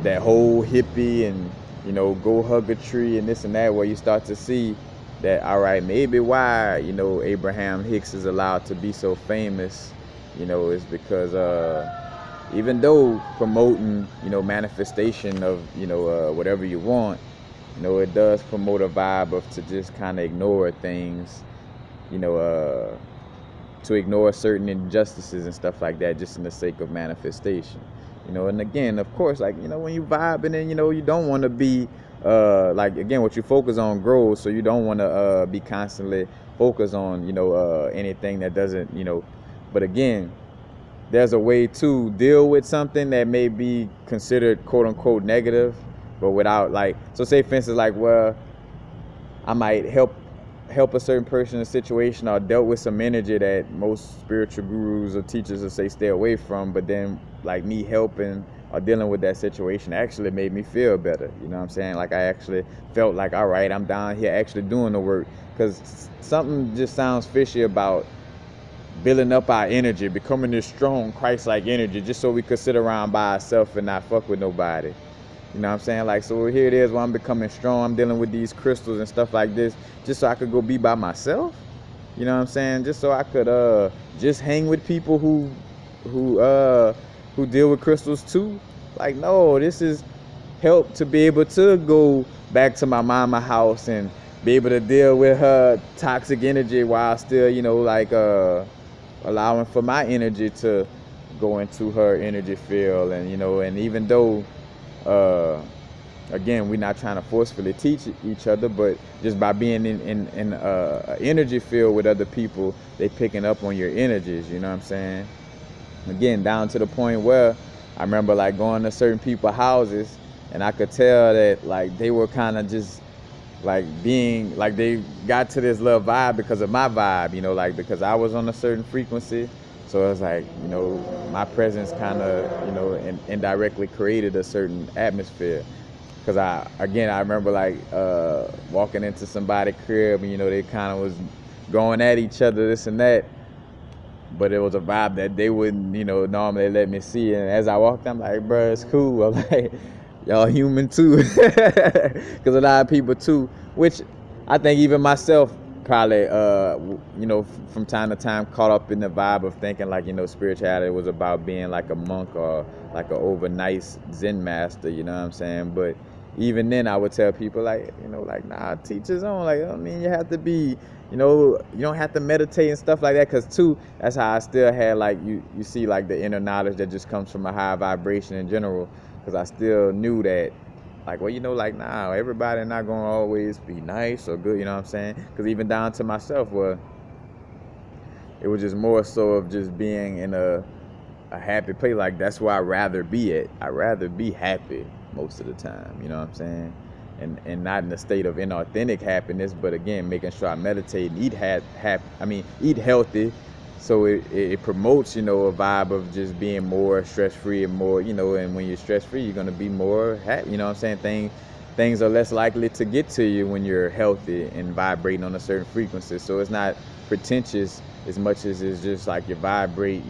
that whole hippie and, you know, go hug a tree and this and that, where you start to see that, all right, maybe why, you know, Abraham Hicks is allowed to be so famous, you know, is because even though promoting, you know, manifestation of, you know, whatever you want, you know, it does promote a vibe of to just kind of ignore things, you know, to ignore certain injustices and stuff like that, just in the sake of manifestation, you know. And again, of course, like, you know, when you vibing and, you know, you don't want to be like, again, what you focus on grows, so you don't want to be constantly focused on, you know, anything that doesn't, you know. But again, there's a way to deal with something that may be considered quote unquote negative, but without, like, so say for instance, like, well, I might help a certain person in a situation, or dealt with some energy that most spiritual gurus or teachers will say stay away from, but then like me helping or dealing with that situation actually made me feel better, you know what I'm saying? Like, I actually felt like, all right, I'm down here actually doing the work, because something just sounds fishy about building up our energy, becoming this strong Christ-like energy just so we could sit around by ourselves and not fuck with nobody. You know what I'm saying? Like, so here it is where I'm becoming strong, I'm dealing with these crystals and stuff like this, just so I could go be by myself. You know what I'm saying? Just so I could just hang with people who deal with crystals too. Like, no, this is help to be able to go back to my mama house and be able to deal with her toxic energy while still, you know, like allowing for my energy to go into her energy field. And, you know, and even though again, we're not trying to forcefully teach each other, but just by being in an energy field with other people, they picking up on your energies, you know what I'm saying? Again, down to the point where I remember like going to certain people's houses, and I could tell that like they were kind of just like being like, they got to this little vibe because of my vibe, you know, like because I was on a certain frequency. So it's like, you know, my presence kind of, you know, indirectly created a certain atmosphere. Because I remember like walking into somebody's crib, and, you know, they kind of was going at each other, this and that. But it was a vibe that they wouldn't, you know, normally let me see. And as I walked, I'm like, bro, it's cool. I'm like, y'all human too. Because a lot of people too, which I think even myself probably, you know, from time to time caught up in the vibe of thinking like, you know, spirituality was about being like a monk or like an overnight Zen master, you know what I'm saying? But even then I would tell people like, you know, like, nah, teach his own. Like, I don't mean you have to be, you know, you don't have to meditate and stuff like that. Because too, that's how I still had like, you see like the inner knowledge that just comes from a high vibration in general. Because I still knew that, like, well, you know, like, nah, everybody not going to always be nice or good, you know what I'm saying? Because even down to myself, well, it was just more so of just being in a a happy place. Like that's where I'd rather be at. I'd rather be happy most of the time. You know what I'm saying? And not in a state of inauthentic happiness, but again, making sure I meditate and eat healthy, so it promotes, you know, a vibe of just being more stress free and more, you know, and when you're stress free, you're gonna be more happy. You know what I'm saying? Things are less likely to get to you when you're healthy and vibrating on a certain frequency. So it's not pretentious as much as it's just like you vibrate,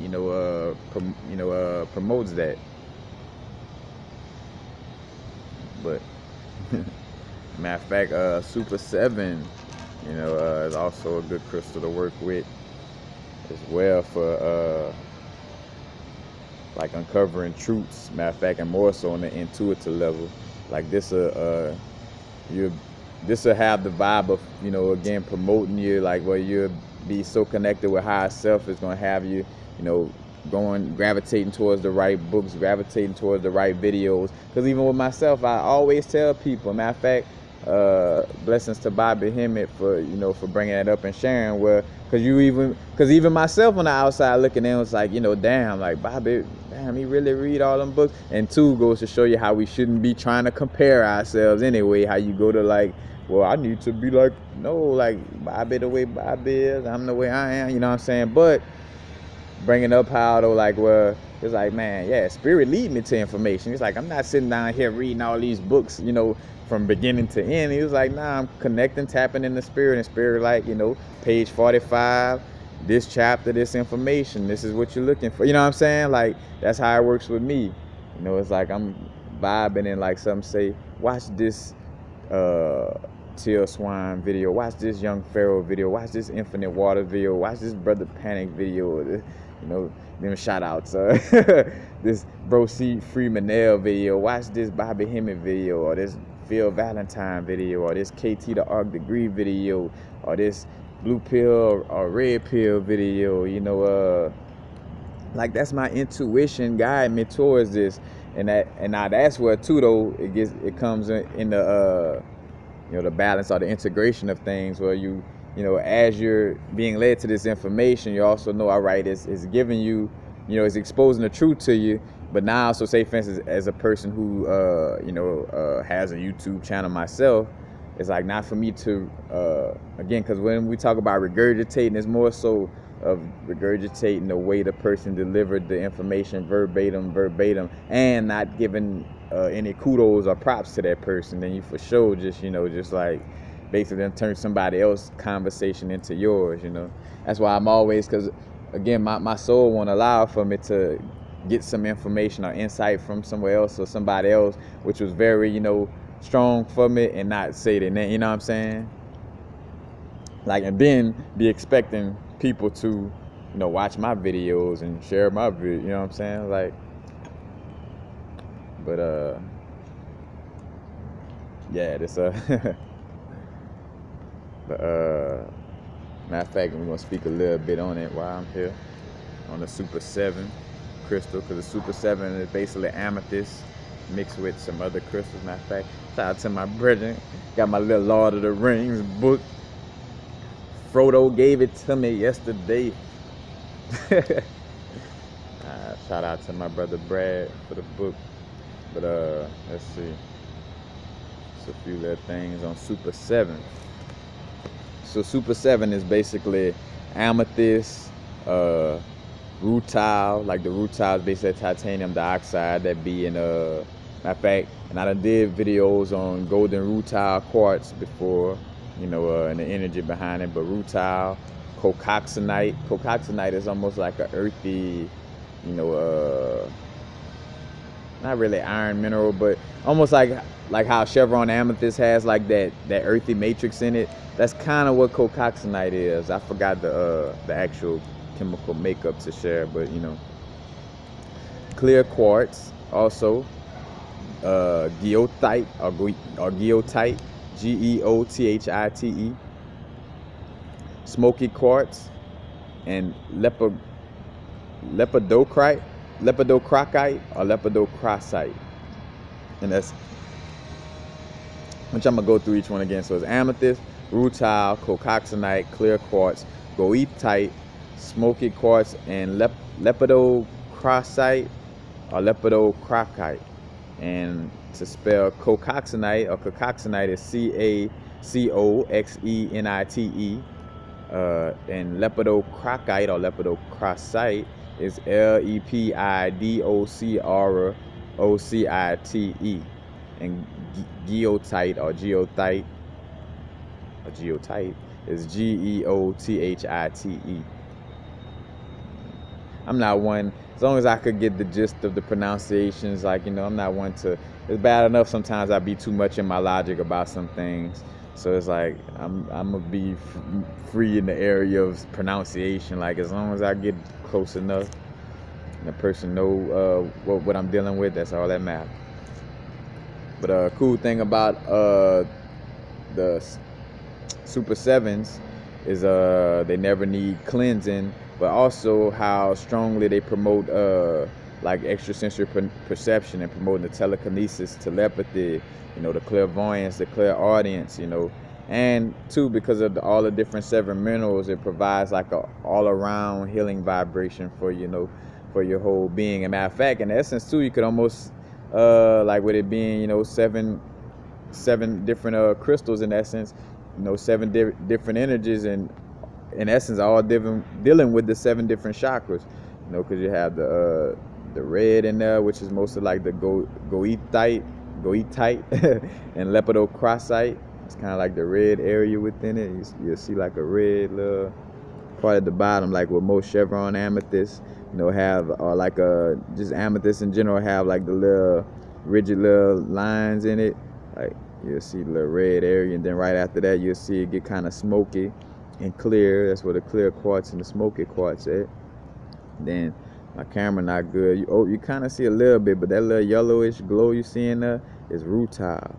promotes that. But matter of fact, Super 7, is also a good crystal to work with as well for like uncovering truths. Matter of fact, and more so on the intuitive level. Like this will have the vibe of, again, promoting you, like where you'll be so connected with higher self. It's gonna have you, gravitating towards the right books, gravitating towards the right videos. Because even with myself, I always tell people, matter of fact, blessings to Bobby Hemmett for bringing that up and sharing, because even myself on the outside looking in was like, damn, like Bobby, damn, he really read all them books. And two, goes to show you how we shouldn't be trying to compare ourselves anyway. How you go to like, well, I need to be like, no, like Bobby the way Bobby is, I'm the way I am, you know what I'm saying? But bringing up how though, like, well, it's like, man, yeah, spirit lead me to information. It's like, I'm not sitting down here reading all these books, from beginning to end. He was like, nah, I'm connecting, tapping in the spirit, and spirit like, page 45, this chapter, this information, this is what you're looking for. You know what I'm saying? Like, that's how it works with me. It's like I'm vibing and like some say, watch this Teal Swine video, watch this Young Pharaoh video, watch this Infinite Water video, watch this Brother Panic video, them shout outs, this Bro C Freemanel video, watch this Bobby Hemmett video, or this Phil Valentine video, or this KT the Arc Degree video, or this Blue Pill or Red Pill video, like that's my intuition guide me towards this. And now that's where too though it comes in the the balance or the integration of things, where as you're being led to this information, you also know, all right, it's giving you, it's exposing the truth to you. But now, so say for instance, as a person who has a YouTube channel myself, it's like not for me to again, because when we talk about regurgitating, it's more so of regurgitating the way the person delivered the information verbatim, and not giving any kudos or props to that person. Then you for sure just like basically then turn somebody else's conversation into yours. That's why I'm always, because again, my soul won't allow for me to get some information or insight from somewhere else or somebody else which was very strong for me, and not say that, you know what I'm saying, like, and then be expecting people to watch my videos and share my video, you know what I'm saying, like. But yeah, this but matter of fact, we're gonna speak a little bit on it while I'm here on the Super 7 crystal, because the Super 7 is basically amethyst mixed with some other crystals. Matter of fact, shout out to my brethren, got my little Lord of the Rings book. Frodo gave it to me yesterday. Shout out to my brother Brad for the book. But let's see, just a few little things on Super 7. So Super 7 is basically amethyst, rutile, like the rutile is basically titanium dioxide that be in matter of fact, and I done did videos on golden rutile quartz before, and the energy behind it. But rutile, cocoxinite is almost like an earthy, not really iron mineral, but almost like how Chevron amethyst has like that earthy matrix in it. That's kind of what cocoxinite is. I forgot the actual chemical makeup to share, but clear quartz also, geotite or geotite, geothite, smoky quartz, and lepidocrocite or lepidocrocite, and that's, which I'm gonna go through each one again. So it's amethyst, rutile, cocoxinite, clear quartz, goethite, smoky quartz, and lepidocrocite. lepidocrocite or lepidocrocite. And to spell cocoxenite or cocoxenite is Cacoxenite. And lepidocrocite or lepidocrocite is Lepidocrocite. And geotite is Geothite. I'm not one, as long as I could get the gist of the pronunciations, like, I'm not one to, it's bad enough sometimes I be too much in my logic about some things. So it's like, I'm gonna be free in the area of pronunciation. Like, as long as I get close enough and the person know what I'm dealing with, that's all that matters. But cool thing about the Super 7s is they never need cleansing, but also how strongly they promote like extrasensory perception and promoting the telekinesis, telepathy, the clairvoyance, the clairaudience, and too, because of all the different 7 minerals, it provides like a all-around healing vibration for for your whole being. And matter of fact, in essence too, you could almost like with it being seven different crystals, in essence, 7 different energies, and in essence all dealing with the 7 different chakras, because you have the red in there, which is mostly like the goethite and lepidocrocite. It's kind of like the red area within it. You'll see like a red little part at the bottom, like with most chevron amethysts, have, or like just amethyst in general, have like the little rigid little lines in it. Like, you'll see the little red area, and then right after that you'll see it get kind of smoky and clear. That's where the clear quartz and the smoky quartz at. Then my camera not good. You kind of see a little bit, but that little yellowish glow you see in there is rutile.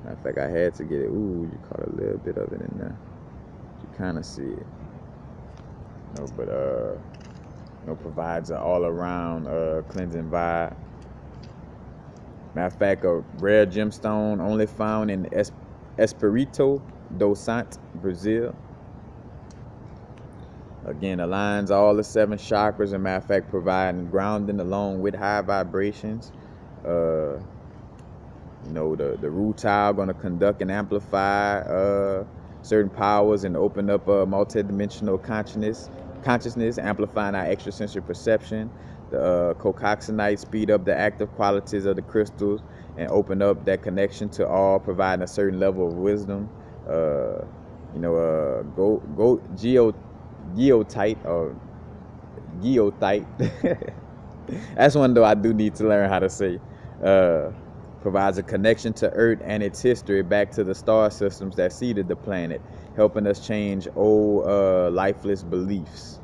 Matter of fact, I had to get it. Ooh, you caught a little bit of it in there. You kind of see it. But provides an all-around cleansing vibe. Matter of fact, a rare gemstone only found in Espírito Santo, Brazil. Again, aligns all the 7 chakras, and matter of fact, providing grounding along with high vibrations. The rutile going to conduct and amplify certain powers and open up a multidimensional consciousness, amplifying our extrasensory perception. The cocoxenite speed up the active qualities of the crystals and open up that connection to all, providing a certain level of wisdom. Geothite or geothite. That's one though I do need to learn how to say. Provides a connection to Earth and its history back to the star systems that seeded the planet, helping us change old lifeless beliefs.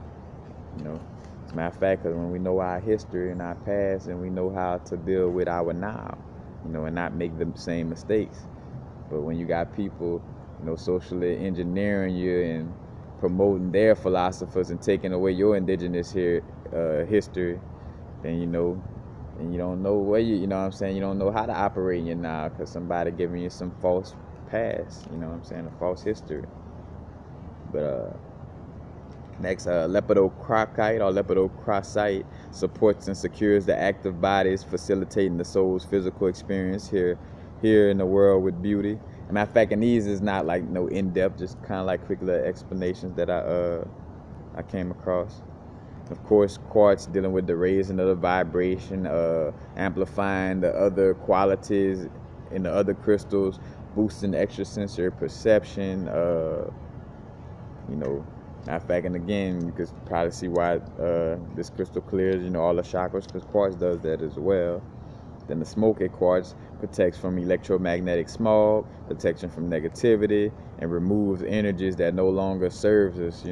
As a matter of fact, because when we know our history and our past, and we know how to deal with our now, and not make the same mistakes. But when you got people, socially engineering you and promoting their philosophers and taking away your indigenous history, then and you don't know where you know what I'm saying, you don't know how to operate in your now, because somebody giving you some false past, a false history. But next, lepidocrocite or lepidocrocite supports and secures the active bodies, facilitating the soul's physical experience here in the world with beauty. And matter of fact, and these is not like no in-depth, just kind of like quick little explanations that I came across. Of course, quartz dealing with the raising of the vibration, amplifying the other qualities in the other crystals, boosting extrasensory perception. Matter of fact, and again, you could probably see why this crystal clears, all the chakras, because quartz does that as well. Then the smoky quartz protects from electromagnetic smog, protection from negativity, and removes energies that no longer serves us.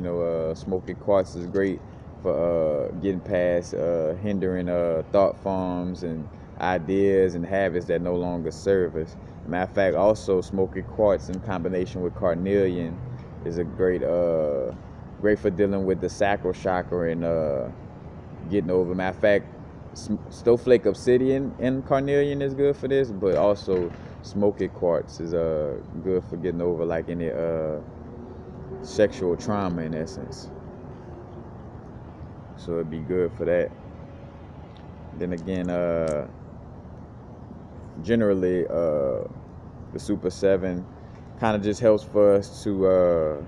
Smoky quartz is great for getting past hindering thought forms and ideas and habits that no longer serve us. Matter of fact, also smoky quartz in combination with carnelian is a great for dealing with the sacral chakra and getting over. Matter of fact, snowflake obsidian and carnelian is good for this, but also smoky quartz is good for getting over like any sexual trauma, in essence. So it'd be good for that. Then again, generally, the Super 7 kind of just helps for us to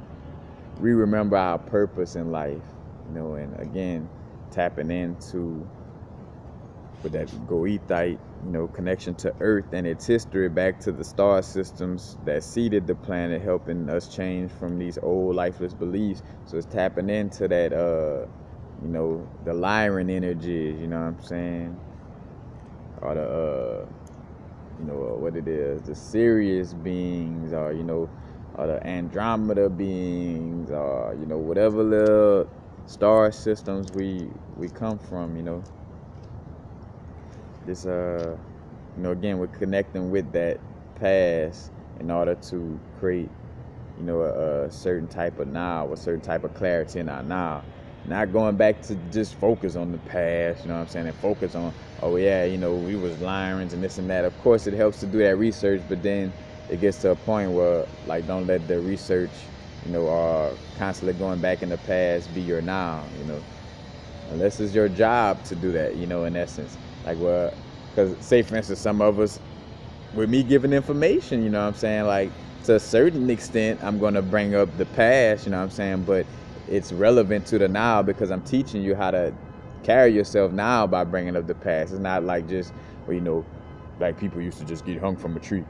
remember our purpose in life, and again, tapping into with that Goethite, connection to Earth and its history back to the star systems that seeded the planet, helping us change from these old lifeless beliefs. So it's tapping into that, the Lyran energies, you know what I'm saying? Or the, what it is, the Sirius beings, or, or the Andromeda beings, or, whatever little star systems we come from, This, again, we're connecting with that past in order to create, a certain type of now, a certain type of clarity in our now. Not going back to just focus on the past, and focus on, oh yeah, we was lions and this and that. Of course, it helps to do that research, but then it gets to a point where, like, don't let the research, constantly going back in the past be your now, unless it's your job to do that, in essence. Like, well, because say, for instance, some of us, with me giving information, like, to a certain extent, I'm going to bring up the past, but it's relevant to the now because I'm teaching you how to carry yourself now by bringing up the past. It's not like just, well, like people used to just get hung from a tree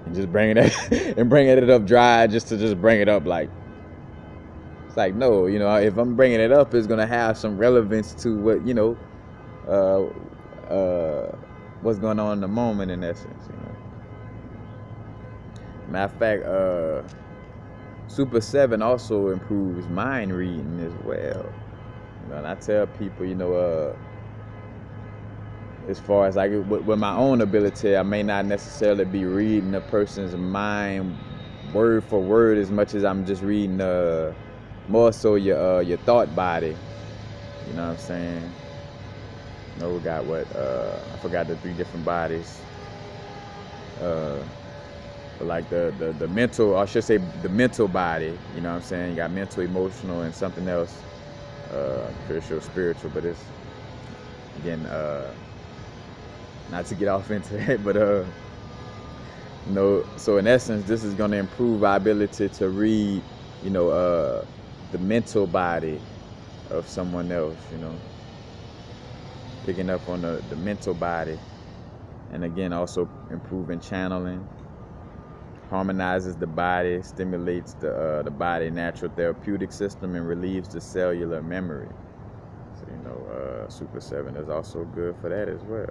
and just bringing it up dry just to just bring it up. Like, it's like, no, if I'm bringing it up, it's going to have some relevance to what, what's going on in the moment, in essence, Matter of fact, Super 7 also improves mind reading as well. And I tell people, as far as like with my own ability, I may not necessarily be reading a person's mind word for word as much as I'm just reading more so your thought body. You know what I'm saying? We got I forgot the 3 different bodies. But like the mental, or I should say the mental body, you know what I'm saying? You got mental, emotional, and something else. I'm pretty sure spiritual, but it's, again, not to get off into that, but so in essence, this is going to improve our ability to read, the mental body of someone else, picking up on the mental body, and again, also improving channeling, harmonizes the body, stimulates the body natural therapeutic system, and relieves the cellular memory. So, Super 7 is also good for that as well.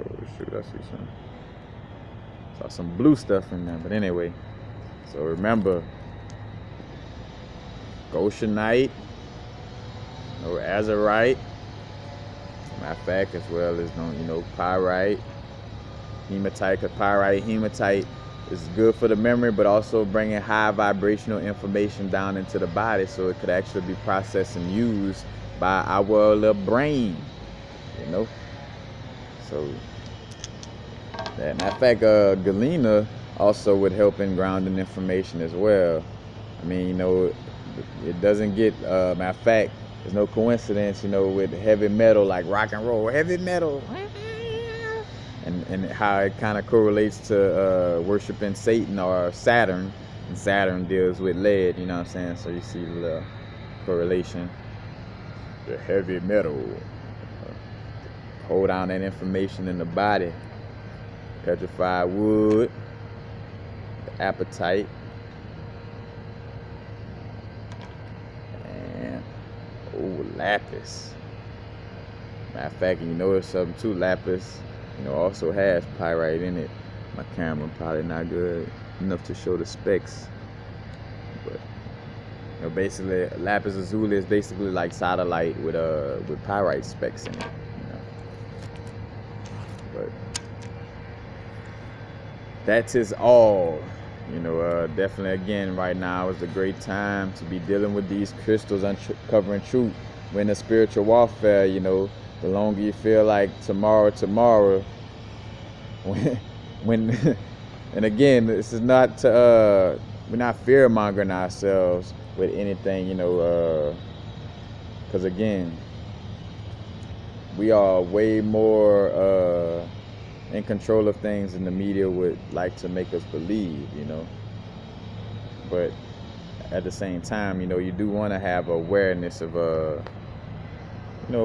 Oh shoot, I see saw some blue stuff in there, but anyway. So remember, Goshenite, Azurite, matter of fact, as well as pyrite, hematite. Because pyrite, hematite is good for the memory, but also bringing high vibrational information down into the body, so it could actually be processed and used by our little brain, So, matter of fact, galena also would help in grounding information as well. I mean, it doesn't get, matter of fact, there's no coincidence, with heavy metal, like rock and roll, heavy metal, and how it kind of correlates to worshiping Satan or Saturn, and Saturn deals with lead, you know what I'm saying? So you see the correlation. The heavy metal, hold down that information in the body. Petrified wood, the apatite, and lapis. Matter of fact, you notice something too, lapis, also has pyrite in it. My camera probably not good enough to show the specs, but basically, lapis lazuli is basically like satellite with pyrite specs in it. But that is all. Definitely, again, right now is a great time to be dealing with these crystals, uncovering truth. When the spiritual warfare, the longer you feel like tomorrow, when and again, this is not we're not fear mongering ourselves with anything, Because again, we are way more in control of things than the media would like to make us believe, But at the same time, you do want to have awareness of of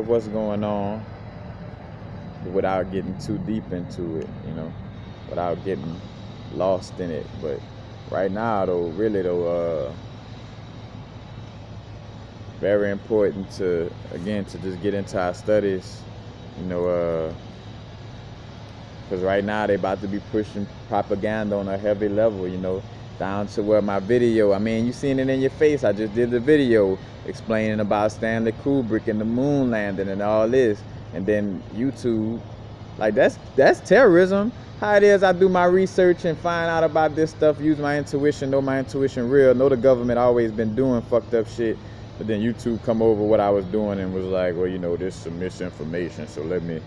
what's going on without getting too deep into it, without getting lost in it. But right now, though, really though, very important to just get into our studies, because right now they about to be pushing propaganda on a heavy level, down to where my video, I mean, you seen it in your face. I just did the video explaining about Stanley Kubrick and the moon landing and all this, and then YouTube, like that's terrorism. How it is, I do my research and find out about this stuff, use my intuition, know my intuition real, know the government always been doing fucked up shit, but then YouTube come over what I was doing and was like, well, this is some misinformation, so let me,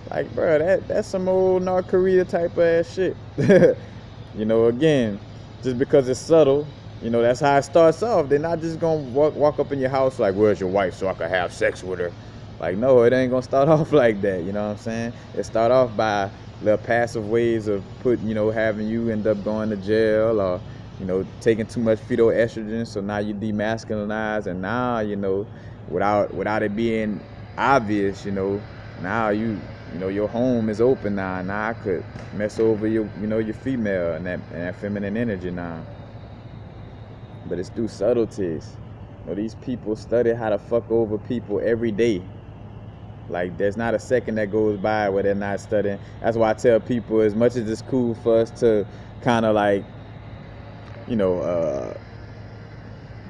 like, bro, that's some old North Korea type of ass shit. Again, just because it's subtle, that's how it starts off. They're not just gonna walk up in your house like, where's your wife so I can have sex with her? Like, no, it ain't gonna start off like that, you know what I'm saying? It start off by little passive ways of having you end up going to jail, or, taking too much fetal estrogen, so now you demasculinize, and now, without it being obvious, now your home is open now. Now I could mess over your female and that feminine energy now. But it's through subtleties. These people study how to fuck over people every day. Like, there's not a second that goes by where they're not studying. That's why I tell people, as much as it's cool for us to kind of like,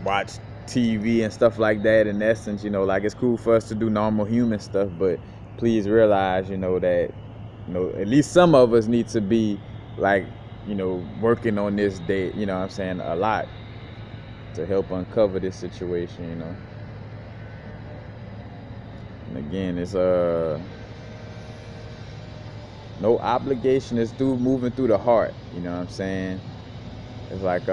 watch TV and stuff like that, in essence, like, it's cool for us to do normal human stuff, but please realize, that, at least some of us need to be, like, working on this day, a lot to help uncover this situation, And again, it's no obligation. It's moving through the heart, It's like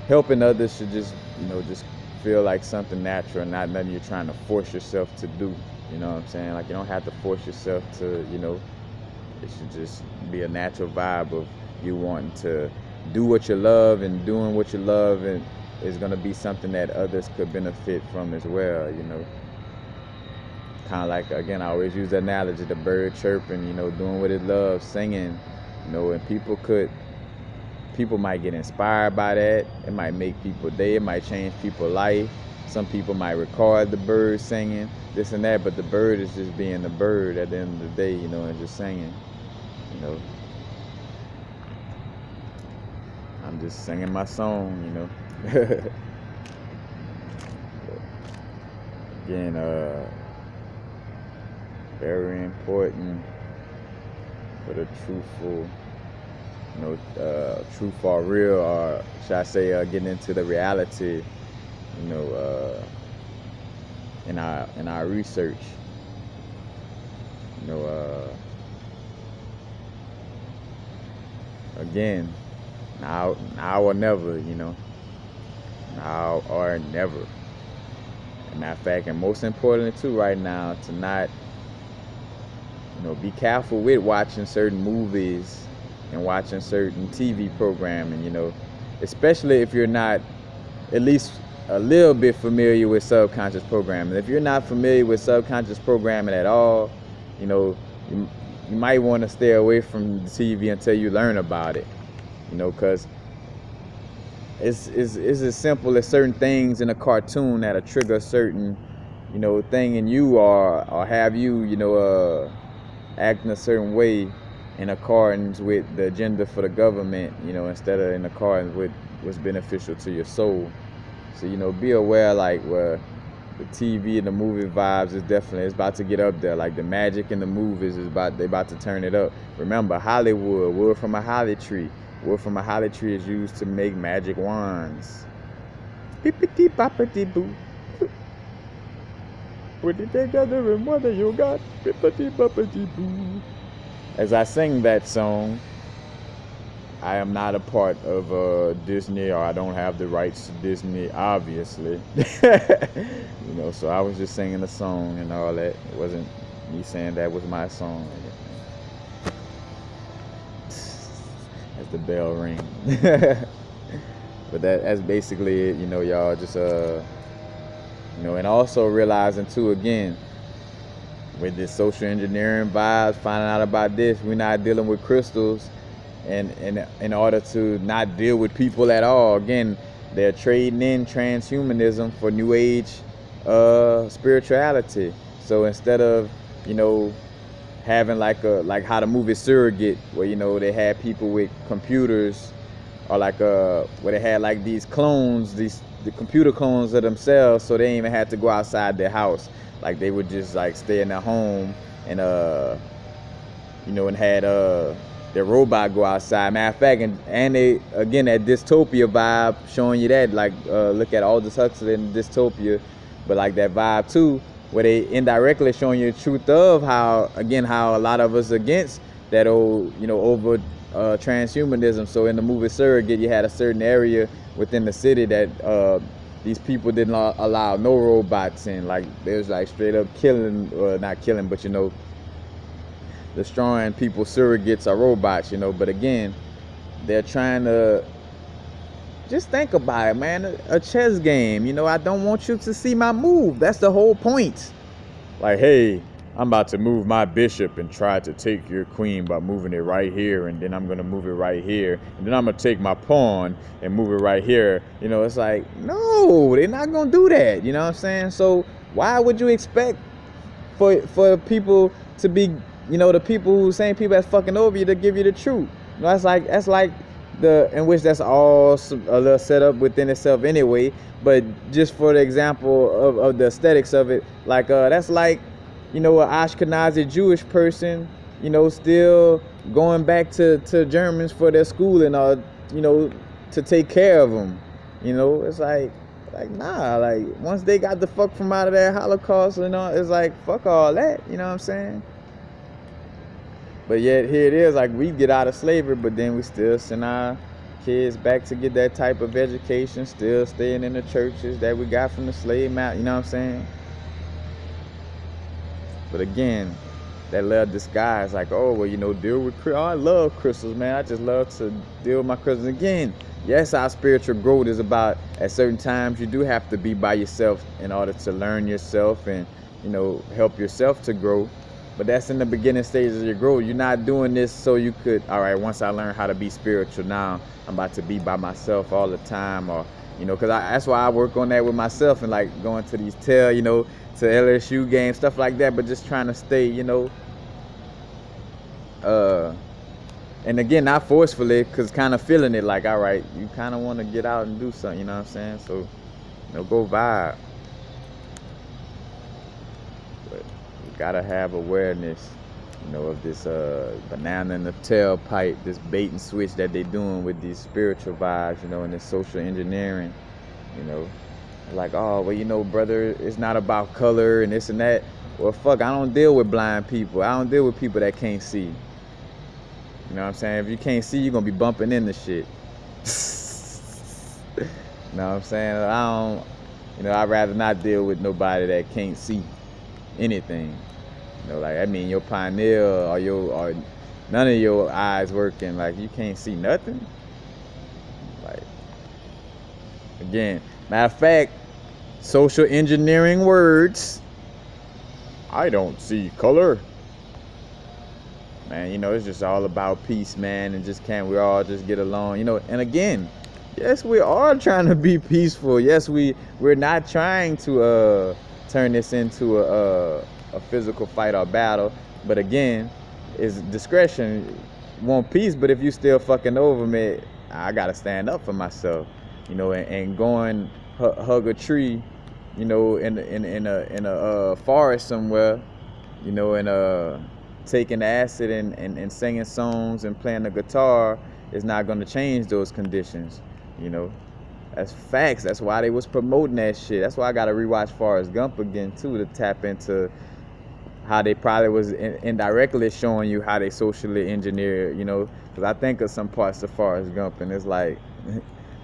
helping others should just feel like something natural, not nothing you're trying to force yourself to do. Like, you don't have to force yourself to, it should just be a natural vibe of you wanting to do what you love, and doing what you love, and is going to be something that others could benefit from as well, Kind of like, again, I always use the analogy, the bird chirping, doing what it loves, singing, and people might get inspired by that. It might make people day. It might change people's life. Some people might record the bird singing, this and that, but the bird is just being the bird at the end of the day, and just singing, I'm just singing my song, Again, very important for the truthful, truth for real, or should I say, getting into the reality, in our research, again, now or never, now or never. Matter of fact, and most importantly too, right now, to not, be careful with watching certain movies and watching certain TV programming, especially if you're not at least a little bit familiar with subconscious programming. If you're not familiar with subconscious programming at all, you might want to stay away from the TV until you learn about it, because it's as simple as certain things in a cartoon that'll trigger a certain, thing in you, or have you, acting a certain way in accordance with the agenda for the government, instead of in accordance with what's beneficial to your soul. So, be aware, like, where the TV and the movie vibes is definitely, it's about to get up there. Like, the magic in the movies they about to turn it up. Remember, Hollywood, wood from a holly tree. Wood from a holly tree is used to make magic wands. Beepity boppity boo. Put it together and what you got? Beepity boppity boo. As I sing that song, I am not a part of Disney, or I don't have the rights to Disney, obviously. You know, so I was just singing a song and all that. It wasn't me saying that was my song. As the bell ring. But that's basically it, you know, y'all. Just you know, and also realizing too, again, with this social engineering vibes, finding out about this, we're not dealing with crystals, and in order to not deal with people at all, again, they're trading in transhumanism for new age spirituality. So instead of, you know, having like how the movie Surrogate, where, you know, they had people with computers, or like where they had like these clones, the computer clones of themselves, so they didn't even have to go outside their house. Like they would just like stay in their home, and you know, and had their robot go outside. Matter of fact, and they, again, that dystopia vibe, showing you that, like look at Aldous Huxley in Dystopia, but like that vibe too, where they indirectly showing you the truth of how, again, how a lot of us against that old, you know, over transhumanism. So in the movie Surrogate, you had a certain area within the city that these people didn't allow no robots in. Like they was like straight up killing, or not killing, but, you know, destroying people. Surrogates are robots, you know. But again, they're trying to, just think about it, man. A chess game, you know. I don't want you to see my move. That's the whole point. Like, hey, I'm about to move my bishop and try to take your queen by moving it right here, and then I'm gonna move it right here, and then I'm gonna take my pawn and move it right here. You know, it's like, no, they're not gonna do that. You know what I'm saying? So why would you expect for people to be, you know, the people who, same people that's fucking over you, to give you the truth? You know, that's like the, in which that's all a little set up within itself anyway. But just for the example of the aesthetics of it, like that's like, you know, an Ashkenazi Jewish person, you know, still going back to Germans for their schooling, or, you know, to take care of them. You know, it's like nah, like once they got the fuck from out of that Holocaust, you know, it's like fuck all that. You know what I'm saying? But yet here it is, like we get out of slavery, but then we still send our kids back to get that type of education, still staying in the churches that we got from the slave mount. You know what I'm saying? But again, that little disguise, like, oh, well, you know, deal with crystals. Oh, I love crystals, man. I just love to deal with my crystals. Again, yes, our spiritual growth is about, at certain times, you do have to be by yourself in order to learn yourself and, you know, help yourself to grow. But that's in the beginning stages of your growth. You're not doing this so you could, all right, once I learn how to be spiritual, now I'm about to be by myself all the time, or, you know, because that's why I work on that with myself, and like going to these you know, to LSU games, stuff like that, but just trying to stay, you know, and again, not forcefully, because kind of feeling it, like, all right, you kind of want to get out and do something, you know what I'm saying? So, you know, go vibe. But you gotta have awareness, you know, of this banana in the tailpipe, this bait and switch that they doing with these spiritual vibes, you know, and this social engineering, you know. Like, oh, well, you know, brother, it's not about color and this and that. Well, fuck, I don't deal with blind people. I don't deal with people that can't see. You know what I'm saying? If you can't see, you're going to be bumping into shit. You know what I'm saying? I don't, you know, I'd rather not deal with nobody that can't see anything. You know, like, I mean, your pineal or none of your eyes working, like, you can't see nothing. Like, again, matter of fact, social engineering words, I don't see color. Man, you know, it's just all about peace, man, and just can't we all just get along, you know? And again, yes, we are trying to be peaceful. Yes, we're not trying to turn this into a physical fight or battle. But again, it's discretion. You want peace, but if you still fucking over me, I gotta stand up for myself, you know, and going hug a tree, you know, in a forest somewhere, you know, and taking acid and singing songs and playing the guitar is not going to change those conditions, you know. That's facts. That's why they was promoting that shit. That's why I got to rewatch Forrest Gump again too, to tap into how they probably was indirectly showing you how they socially engineer, you know, because I think of some parts of Forrest Gump, and it's like,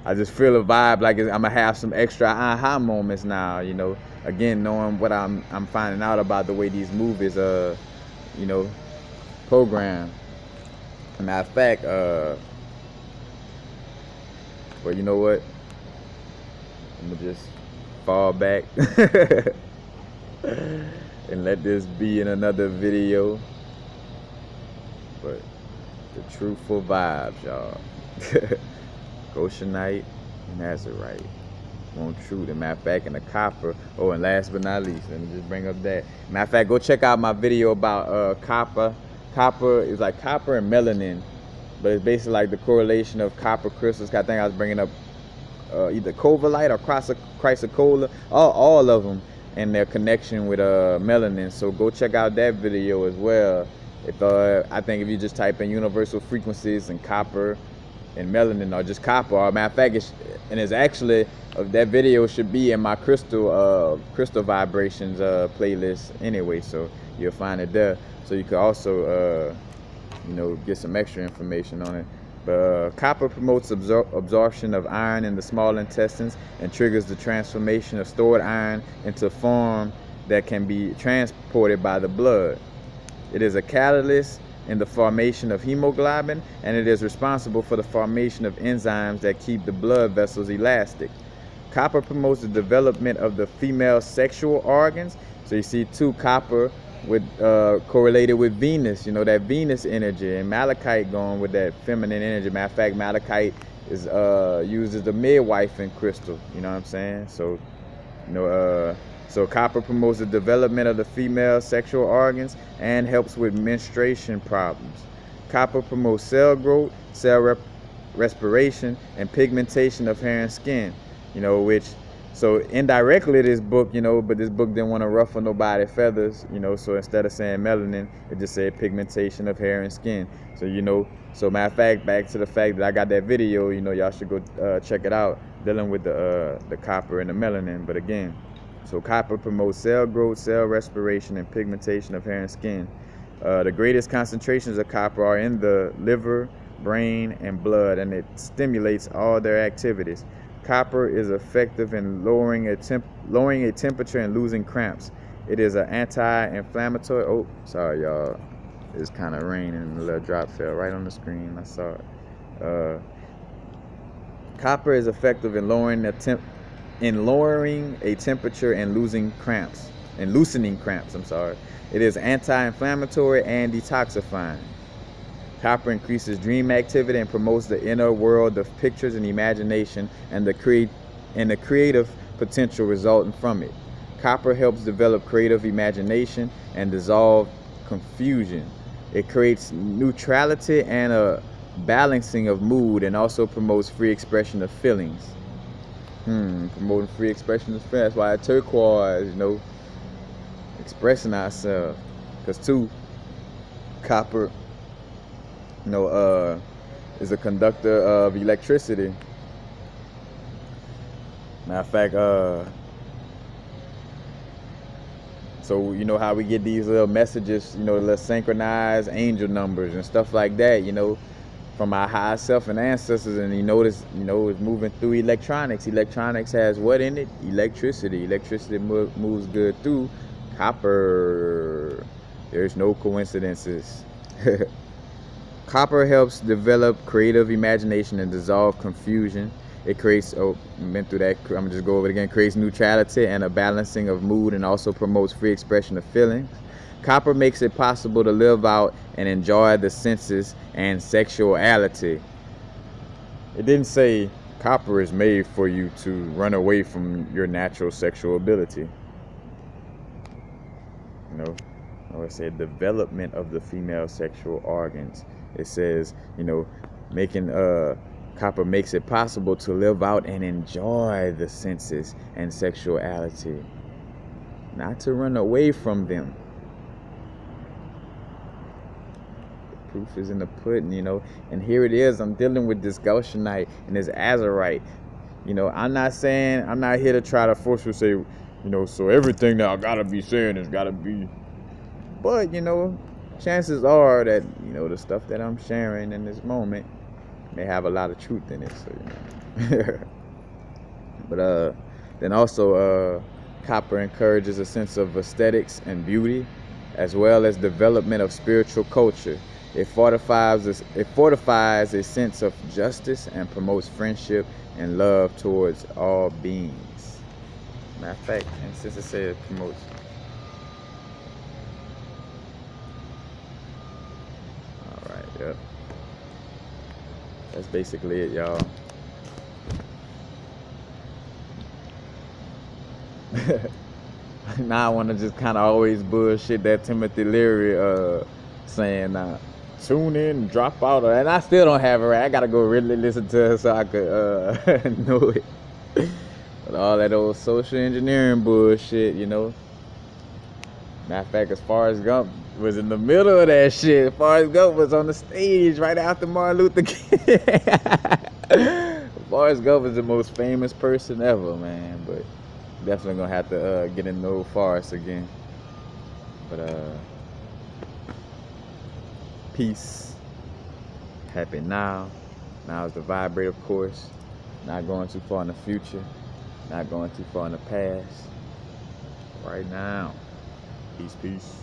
I just feel a vibe like I'm gonna have some extra aha moments now, you know. Again, knowing what I'm finding out about the way these movies, you know, program. Matter of fact, well, you know what? I'm gonna just fall back and let this be in another video. But the truthful vibes, y'all. Goshenite and Azurite. Won't true. The matter of fact, and the copper. Oh, and last but not least, let me just bring up that. Matter of fact, go check out my video about copper. Copper is like copper and melanin, but it's basically like the correlation of copper crystals. I think I was bringing up either covalite or chrysocolla, all of them, and their connection with melanin. So go check out that video as well. If I think if you just type in universal frequencies and copper and melanin, or just copper, or matter of fact, it's actually that video should be in my crystal vibrations playlist anyway, so you'll find it there. So you could also you know, get some extra information on it. But copper promotes absorption of iron in the small intestines and triggers the transformation of stored iron into form that can be transported by the blood. It is a catalyst in the formation of hemoglobin, and it is responsible for the formation of enzymes that keep the blood vessels elastic. Copper promotes the development of the female sexual organs. So you see too, copper with correlated with Venus, you know, that Venus energy, and malachite going with that feminine energy. Matter of fact, malachite is used as the midwifing crystal, you know what I'm saying? So, you know, so copper promotes the development of the female sexual organs and helps with menstruation problems. Copper promotes cell growth, cell respiration, and pigmentation of hair and skin, you know, which, so indirectly this book, you know, but this book didn't want to ruffle nobody's feathers, you know, so instead of saying melanin, it just said pigmentation of hair and skin. So, you know, so matter of fact, back to the fact that I got that video, you know, y'all should go check it out, dealing with the copper and the melanin. But again, so copper promotes cell growth, cell respiration, and pigmentation of hair and skin. The greatest concentrations of copper are in the liver, brain, and blood, and it stimulates all their activities. Copper is effective in lowering a temperature and losing cramps. It is an anti-inflammatory. Oh, sorry, y'all. It's kind of raining, and a little drop fell right on the screen. I saw it. Copper is effective in lowering a temperature and loosening cramps. I'm sorry. It is anti-inflammatory and detoxifying. Copper increases dream activity and promotes the inner world of pictures and imagination and the creative potential resulting from it. Copper helps develop creative imagination and dissolve confusion. It creates neutrality and a balancing of mood, and also promotes free expression of feelings. Promoting free expression of feelings. That's why turquoise, you know, expressing ourselves. Because too, copper, you know, is a conductor of electricity. Matter of fact, so you know how we get these little messages, you know, little synchronized angel numbers and stuff like that, you know, from our higher self and ancestors, and you notice, you know, it's moving through electronics. Electronics has what in it? Electricity. Electricity moves good through copper. There's no coincidences. Copper helps develop creative imagination and dissolve confusion. It creates, been through that, I'm gonna just go over it again, creates neutrality and a balancing of mood, and also promotes free expression of feelings. Copper makes it possible to live out and enjoy the senses and sexuality. It didn't say copper is made for you to run away from your natural sexual ability. You know, or it said development of the female sexual organs. It says, you know, making copper makes it possible to live out and enjoy the senses and sexuality, not to run away from them. The proof is in the pudding, you know. And here it is. I'm dealing with this Goshenite and this Azurite. You know, I'm not here to try to force you to say, you know, so everything that I gotta be saying has gotta be But, chances are that, the stuff that I'm sharing in this moment may have a lot of truth in it. So, But then also, copper encourages a sense of aesthetics and beauty, as well as development of spiritual culture. It fortifies a sense of justice and promotes friendship and love towards all beings. Matter of fact, and since it says promotes, all right, yep, that's basically it, y'all. Now I want to just kind of always bullshit that Timothy Leary saying tune in and drop out, and I still don't have it right. I gotta go really listen to it so I could know it. But all that old social engineering bullshit, Matter of fact, as Forrest Gump was in the middle of that shit. Forrest Gump was on the stage right after Martin Luther King. Forrest Gump is the most famous person ever, man. But definitely gonna have to get in no Forrest again. But peace. Happy now. Now is the vibrate, of course. Not going too far in the future. Not going too far in the past. Right now. Peace, peace.